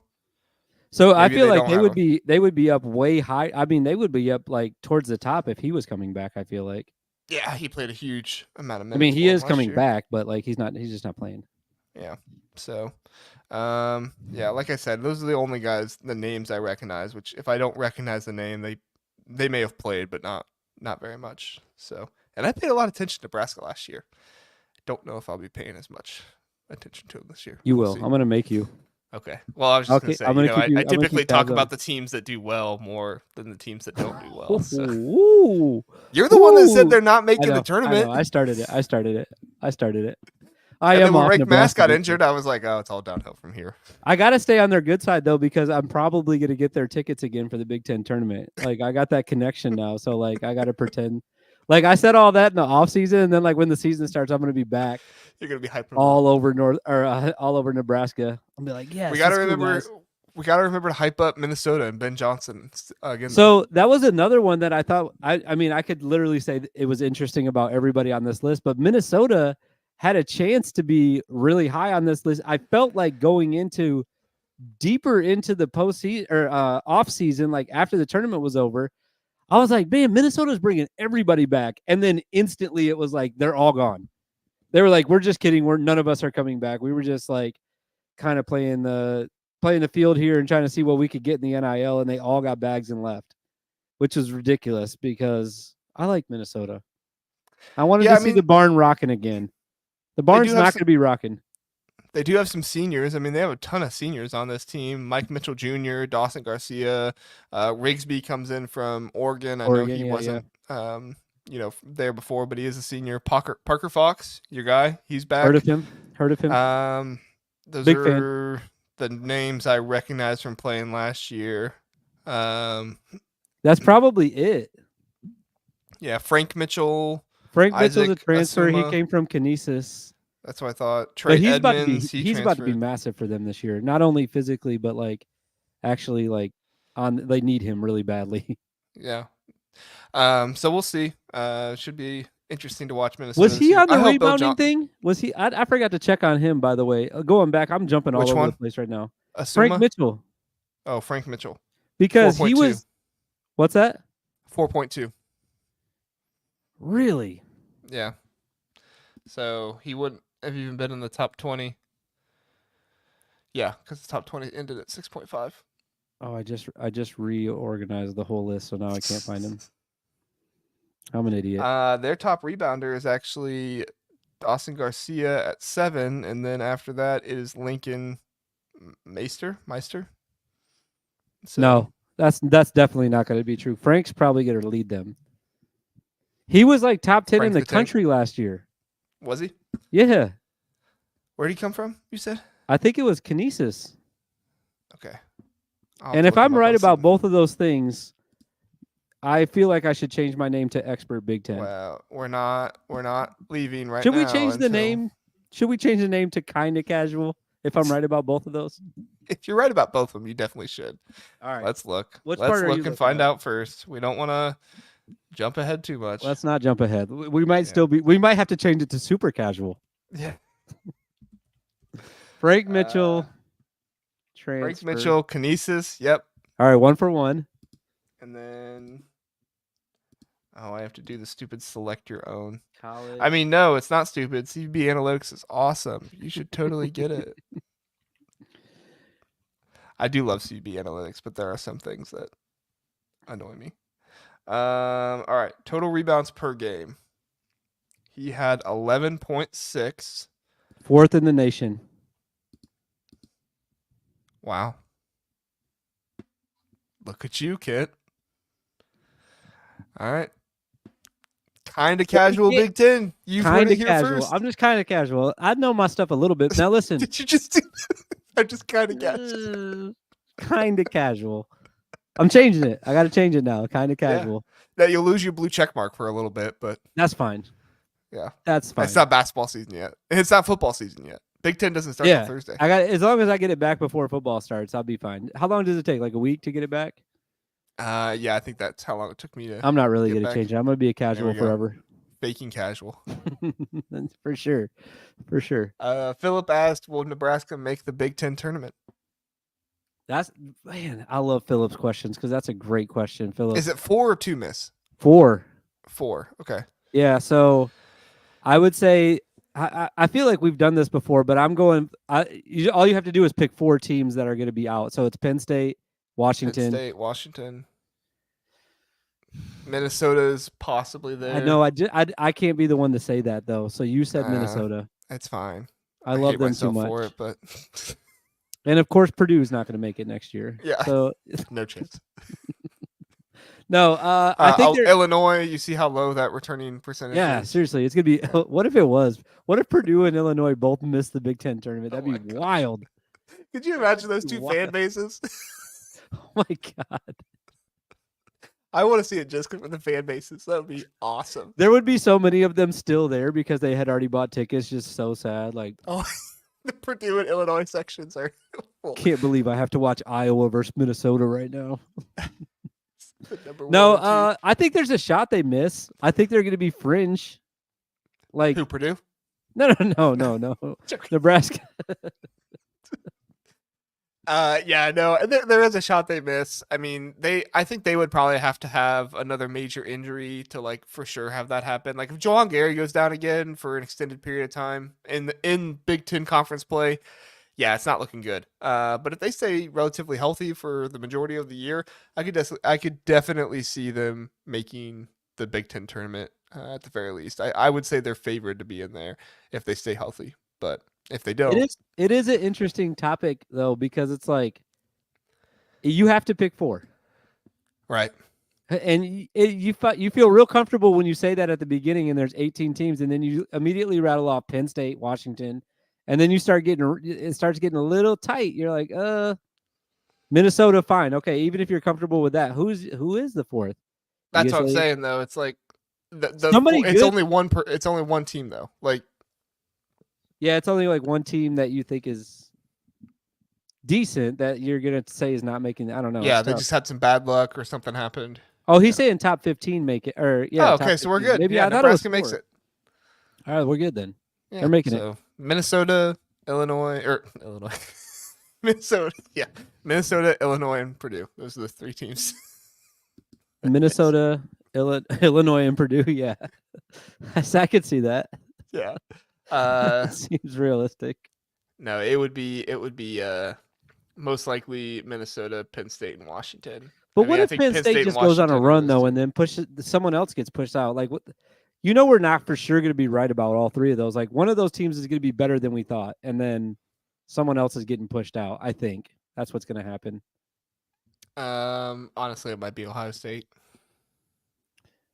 So I feel like they would be up way high. I mean, they would be up towards the top if he was coming back, I feel like. Yeah, he played a huge amount of minutes. I mean, he is coming back, but he's just not playing. Yeah. So like I said, those are the only the names I recognize, which if I don't recognize the name, they may have played, but not very much. So, and I paid a lot of attention to Nebraska last year. Don't know if I'll be paying as much attention to them this year. You will. I'm going to make you. Okay. Well, I was just going to say, I typically talk about the teams that do well more than the teams that don't do well. So. You're the one that said they're not making the tournament. I started it. And then when Rank Mass got injured, I was like, oh, it's all downhill from here. I got to stay on their good side, though, because I'm probably going to get their tickets again for the Big Ten tournament. I got that connection now. So, I got to pretend. I said all that in the offseason, and then, when the season starts, I'm going to be back. You're going to be hyping all over Nebraska. I'll be like, yeah. We got to remember to hype up Minnesota and Ben Johnson again. So that was another one that I thought, I could literally say it was interesting about everybody on this list, but Minnesota had a chance to be really high on this list. I felt like going deeper into the postseason or off season, after the tournament was over, I was like, man, Minnesota's bringing everybody back. And then instantly it was they're all gone. They were we're just kidding. None of us are coming back. We were just kind of playing the field here and trying to see what we could get in the NIL. And they all got bags and left, which was ridiculous because I like Minnesota. I wanted to see the barn rocking again. The barn's not going to be rocking. They do have some seniors. I mean, they have a ton of seniors on this team. Mike Mitchell Jr., Dawson Garcia, Rigsby comes in from Oregon. I know he wasn't, there before, but he is a senior. Parker Fox, your guy, he's back. Heard of him. Those Big are the names I recognize from playing last year. That's probably it. Yeah, Frank Mitchell. Mitchell's a transfer. He came from Canisius. That's what I thought. Trey Edmonds, he's about to be massive for them this year. Not only physically, but actually they need him really badly. Yeah. So we'll see. Should be interesting to watch Minnesota. Was he on the rebounding thing? Was he? I forgot to check on him, by the way. Going back, I'm jumping all over the place right now. Frank Mitchell. Oh, Frank Mitchell. Because he was. What's that? 4.2. Really? Yeah. So he wouldn't have even been in the top 20. Yeah, because the top 20 ended at 6.5. Oh, I just reorganized the whole list, so now I can't find him. I'm an idiot. Their top rebounder is actually Dawson Garcia at 7, and then after that it is Lincoln Meister. So, No, that's definitely not going to be true. Frank's probably going to lead them. He was like top 10 in Frank the the Tank? country last year. Was he? Yeah, Where did he come from? You said? I think it was Kinesis. Okay. And if I'm right about both of those things, I feel like I should change my name to Expert Big Ten. Well, we're not leaving right Should now. we change the name? Should we change the name to Kinda Casual if I'm right about both of those? If you're right about both of them, you definitely should. All right. Let's look. Which Let's part are you look and looking find at? out first. We don't want to jump ahead too much. Let's not jump ahead. We might still be. We might have to change it to Super Casual. Yeah. Frank Mitchell. Frank Mitchell, Kinesis. Yep. All right, 1 for 1. And then, I have to do the stupid select your own. College. I mean, no, it's not stupid. CB Analytics is awesome. You should totally get it. I do love CB Analytics, but there are some things that annoy me. All right, total rebounds per game. He had 11.6. 4th in the nation. Wow. Look at you, Kit. All right. Kind of casual Big Ten. You've heard it here casual. first. I'm just kind of casual. I know my stuff a little bit. Now listen. Did you just do I'm just kind of casual. Kind of casual. I'm changing it. I got to change it now. Kind of casual. Now you'll lose your blue check mark for a little bit, but that's fine. Yeah. That's fine. It's not basketball season yet. It's not football season yet. Big Ten doesn't start until Thursday. I got as long as I get it back before football starts, I'll be fine. How long does it take? Like a week to get it back? Yeah, I think that's how long it took me to. I'm not really going to change it. I'm going to be a casual forever. Faking casual. For sure. For sure. Philip asked, will Nebraska make the Big Ten tournament? I love Philip's questions because that's a great question, Philip. Is it 4 or 2, miss? 4. 4. Okay. Yeah, so I would say I feel like we've done this before, but I'm going. All you have to do is pick 4 teams that are going to be out. So it's Penn State, Washington. Minnesota's possibly there. I know. I can't be the one to say that though. So you said Minnesota. It's fine. I love them too much. For it, but and of course Purdue's not going to make it next year. Yeah. So no chance. No, I think Illinois. You see how low that returning percentage Yeah, is? seriously, it's gonna be. What if it was? What if Purdue and Illinois both missed the Big Ten tournament? That'd be wild. Could you imagine those two fan bases? Oh my god! I want to see it just for the fan bases. That would be awesome. There would be so many of them still there because they had already bought tickets. Just so sad. Like, the Purdue and Illinois sections are full. Can't believe I have to watch Iowa versus Minnesota right now. No, I think there's a shot they miss. I think they're going to be fringe. Like who, Purdue? No. Nebraska. Yeah, no. There is a shot they miss. I mean, I think they would probably have to have another major injury to like for sure have that happen. Like if Jawan Gary goes down again for an extended period of time in Big Ten conference play, yeah, it's not looking good. But if they stay relatively healthy for the majority of the year, I could definitely see them making the Big Ten tournament at the very least. I would say they're favored to be in there if they stay healthy. But if they don't, it is an interesting topic though because it's like you have to pick 4, right? And you feel real comfortable when you say that at the beginning, and there's 18 teams, and then you immediately rattle off Penn State, Washington. And then it starts getting a little tight. You're like, Minnesota, fine. Okay, even if you're comfortable with that, who is the 4th? That's what I'm saying though. It's like it's only one team though. Like yeah, it's only like one team that you think is decent that you're gonna say is not making. I don't know. Yeah, they just had some bad luck or something happened. Oh, he's saying top 15 make it, or yeah. Oh, okay, so we're good. Maybe yeah, Nebraska makes it. All right, we're good then. Yeah, they're making it. Minnesota, Minnesota, Illinois, and Purdue. Those are the 3 teams. Minnesota, Illinois and Purdue. Yeah, I could see that. Yeah. Seems realistic. No, it would be most likely Minnesota, Penn State, and Washington. But I mean, what I if think Penn Penn State State and just goes on a Washington are run those though, two. and then someone else gets pushed out? Like what? We're not for sure going to be right about all three of those. Like one of those teams is going to be better than we thought, and then someone else is getting pushed out. I think that's what's going to happen. Honestly, it might be Ohio State.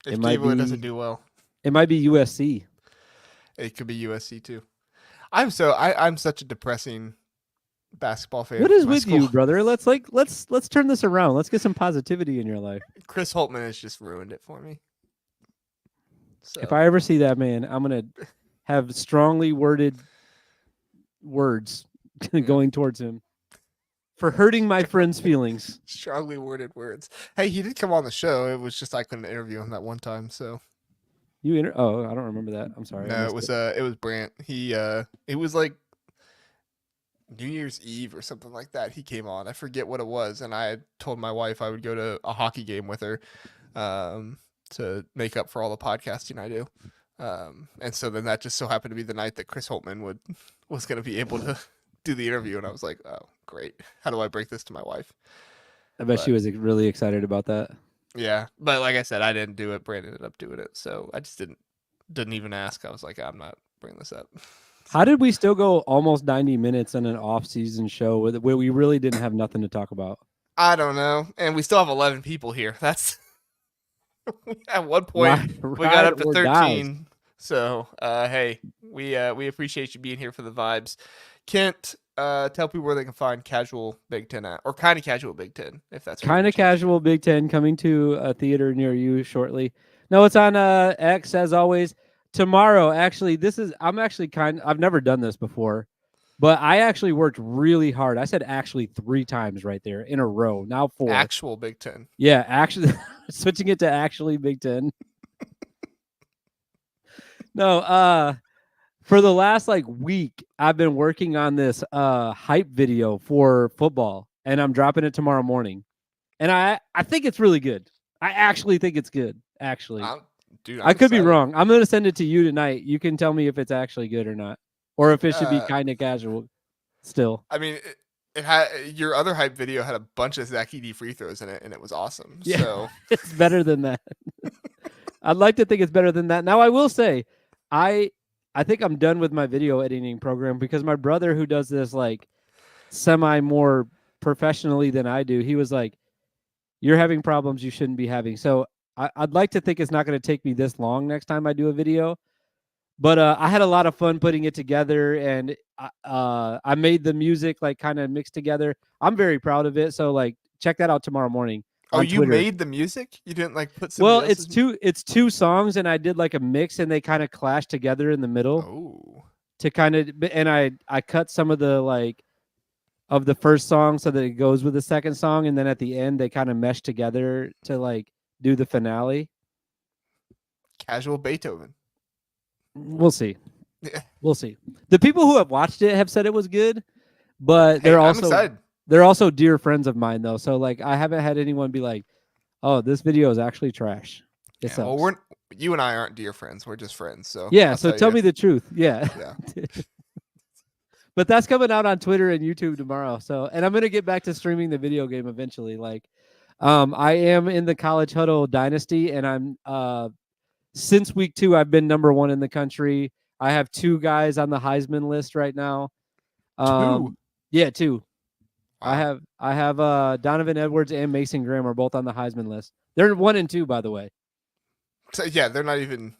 If It might Gabriel be. doesn't do well, It might be USC. it could be USC too. I'm such a depressing basketball fan. What for is my with school. you, brother? Let's turn this around. Let's get some positivity in your life. Chris Holtman has just ruined it for me. So. If I ever see that man, I'm gonna have strongly worded words going towards him for hurting my friend's feelings. Strongly worded words. Hey, he did come on the show. It was just I couldn't interview him that one time. So I don't remember that. I'm sorry. no, it was Brant. It was like New Year's Eve or something like that. He came on. I forget what it was, and I had told my wife I would go to a hockey game with her, to make up for all the podcasting I do. And so then that just so happened to be the night that Chris Holtman was going to be able to do the interview, and I was like, oh, great. How do I break this to my wife? I bet she was really excited about that. Yeah, but like I said, I didn't do it. Brandon ended up doing it, so I just didn't even ask. I was like, I'm not bringing this up. How did we still go almost 90 minutes in an off-season show where we really didn't have nothing to talk about? I don't know, and we still have 11 people here. That's at one point we got up to 13. Dies. So hey, we appreciate you being here for the vibes. Kent, tell people where they can find Casual Big Ten at, or Kind of Casual Big Ten, if that's Kind of Casual Big Ten coming to a theater near you shortly. No, it's on X as always. Tomorrow, actually, I've never done this before, but I actually worked really hard. I said actually 3 times right there in a row. Now 4. Actual Big Ten. Yeah, actually switching it to actually Big Ten. No, for the last week, I've been working on this hype video for football, and I'm dropping it tomorrow morning. And I think it's really good. I actually think it's good. Actually, dude, I could be wrong. I'm gonna send it to you tonight. You can tell me if it's actually good or not, or if it should be kind of casual. Still, I mean, it had your other hype video had a bunch of Zach Edey free throws in it, and it was awesome. Yeah, so it's better than that. I'd like to think it's better than that. Now, I will say, I think I'm done with my video editing program because my brother, who does this semi more professionally than I do, he was like, "You're having problems you shouldn't be having." So I'd like to think it's not going to take me this long next time I do a video. But I had a lot of fun putting it together, and I made the music kind of mixed together. I'm very proud of it. So check that out tomorrow morning. Oh, you Twitter. made the music? You didn't put some? Well, it's two songs, and I did a mix, and they kind of clashed together in the middle. Oh. To kind of, and I cut some of the of the first song so that it goes with the second song, and then at the end they kind of mesh together to do the finale. Casual Beethoven. We'll see. Yeah. We'll see. The people who have watched it have said it was good, but they're also dear friends of mine though. So I haven't had anyone be like, "Oh, this video is actually trash." It sucks. Well, you and I aren't dear friends. We're just friends. So yeah. So tell me the truth. Yeah. Yeah. But that's coming out on Twitter and YouTube tomorrow. So, and I'm gonna get back to streaming the video game eventually. I am in the College Huddle dynasty, and I'm since week 2, I've been number 1 in the country. I have 2 guys on the Heisman list right now. 2? Yeah, 2. Wow. I have Donovan Edwards and Mason Graham are both on the Heisman list. They're 1 and 2, by the way. So yeah, they're not even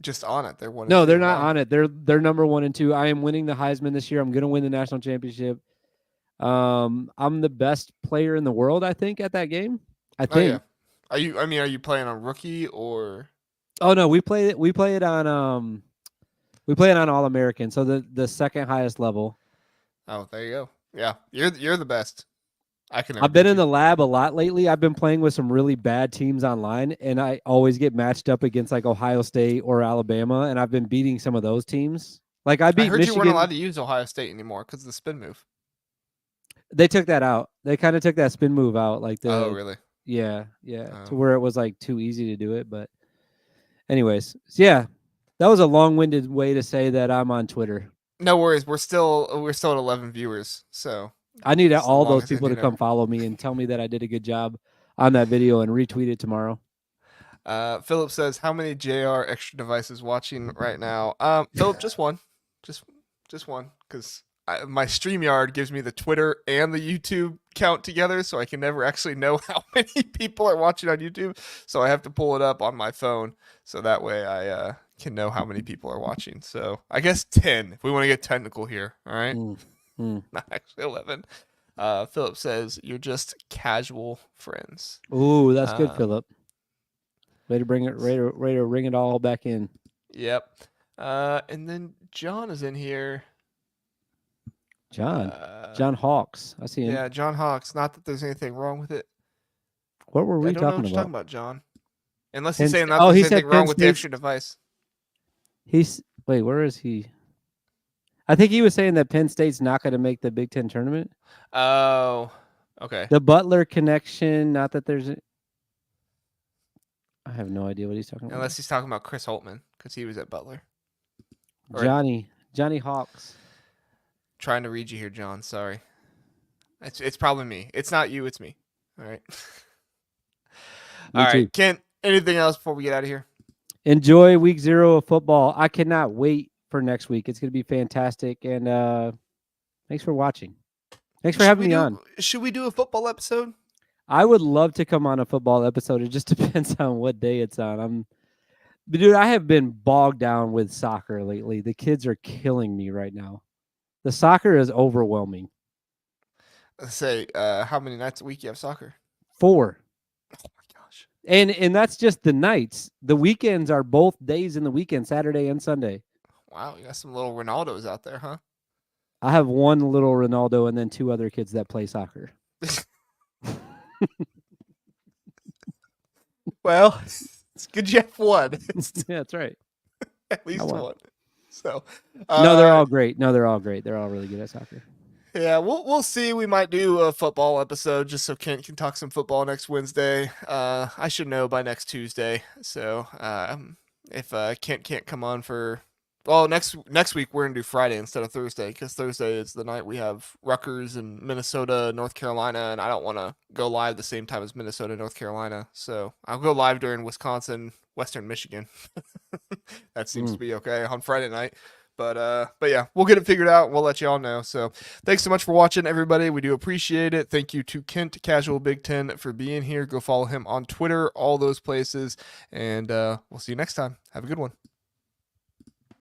just on it. They're 1. No, they're not on it. They're number 1 and 2. I am winning the Heisman this year. I'm going to win the national championship. I'm the best player in the world, I think, at that game. I think. Oh, yeah. Are you playing on rookie or? Oh no, we play it on All American, so the second highest level. Oh, there you go. Yeah, you're the best. I've been in the lab a lot lately. I've been playing with some really bad teams online, and I always get matched up against Ohio State or Alabama, and I've been beating some of those teams. I beat I heard Michigan. You weren't allowed to use Ohio State anymore because of the spin move. They took that out. They kind of took that spin move out. Oh, really? Yeah, to where it was like too easy to do it. But anyways, yeah, that was a long-winded way to say that I'm on Twitter. No worries. We're still at 11 viewers, so I need it's the all those longest people to ending come ever. follow me and tell me that I did a good job on that video and retweet it tomorrow. Philip says, "How many JR extra devices watching right now?" Philip, just one, just one, because my StreamYard gives me the Twitter and the YouTube count together, so I can never actually know how many people are watching on YouTube. So I have to pull it up on my phone, so that way I can know how many people are watching. So I guess 10, if we want to get technical here. All right, not actually 11. Philip says, "You're just casual friends." Ooh, that's good, Philip. Way to bring it, way to ring it all back in. Yep. And then John is in here. John Hawks. I see him. Yeah, John Hawks. Not that there's anything wrong with it. What were we I don't know talking what you're about? talking about, John. Unless he's saying Penn not oh, there's he anything said wrong Penn with the State's- extra device. Wait, where is he? I think he was saying that Penn State's not going to make the Big Ten tournament. Oh, okay. The Butler connection. Not that there's. I have no idea what he's talking about. Unless he's talking about Chris Holtman, because he was at Butler. Johnny Hawks. Trying to read you here, John. Sorry. It's probably me. It's not you. It's me. All right. Me All too. right, Kent. Anything else before we get out of here? Enjoy week 0 of football. I cannot wait for next week. It's going to be fantastic. And thanks for watching. Thanks for having me on. Should we do a football episode? I would love to come on a football episode. It just depends on what day it's on. Dude, I have been bogged down with soccer lately. The kids are killing me right now. The soccer is overwhelming. Let's say, how many nights a week you have soccer? 4. Oh my gosh. And that's just the nights. The weekends are both days in the weekend, Saturday and Sunday. Wow, you got some little Ronaldos out there, huh? I have one little Ronaldo and then 2 other kids that play soccer. Well, it's good you have one. Yeah, that's right. At least one. So no, they're all great. They're all great. They're all really good at soccer. Yeah, we'll see. We might do a football episode just so Kent can talk some football next Wednesday. I should know by next Tuesday. So if Kent can't come on for next week we're gonna do Friday instead of Thursday because Thursday is the night we have Rutgers and Minnesota, North Carolina, and I don't want to go live the same time as Minnesota, North Carolina. So I'll go live during Wisconsin, Western Michigan. That seems to be okay on Friday night. But yeah, we'll get it figured out. We'll let you all know. So thanks so much for watching, everybody. We do appreciate it. Thank you to Kent, Casual Big Ten, for being here. Go follow him on Twitter, all those places. And we'll see you next time. Have a good one.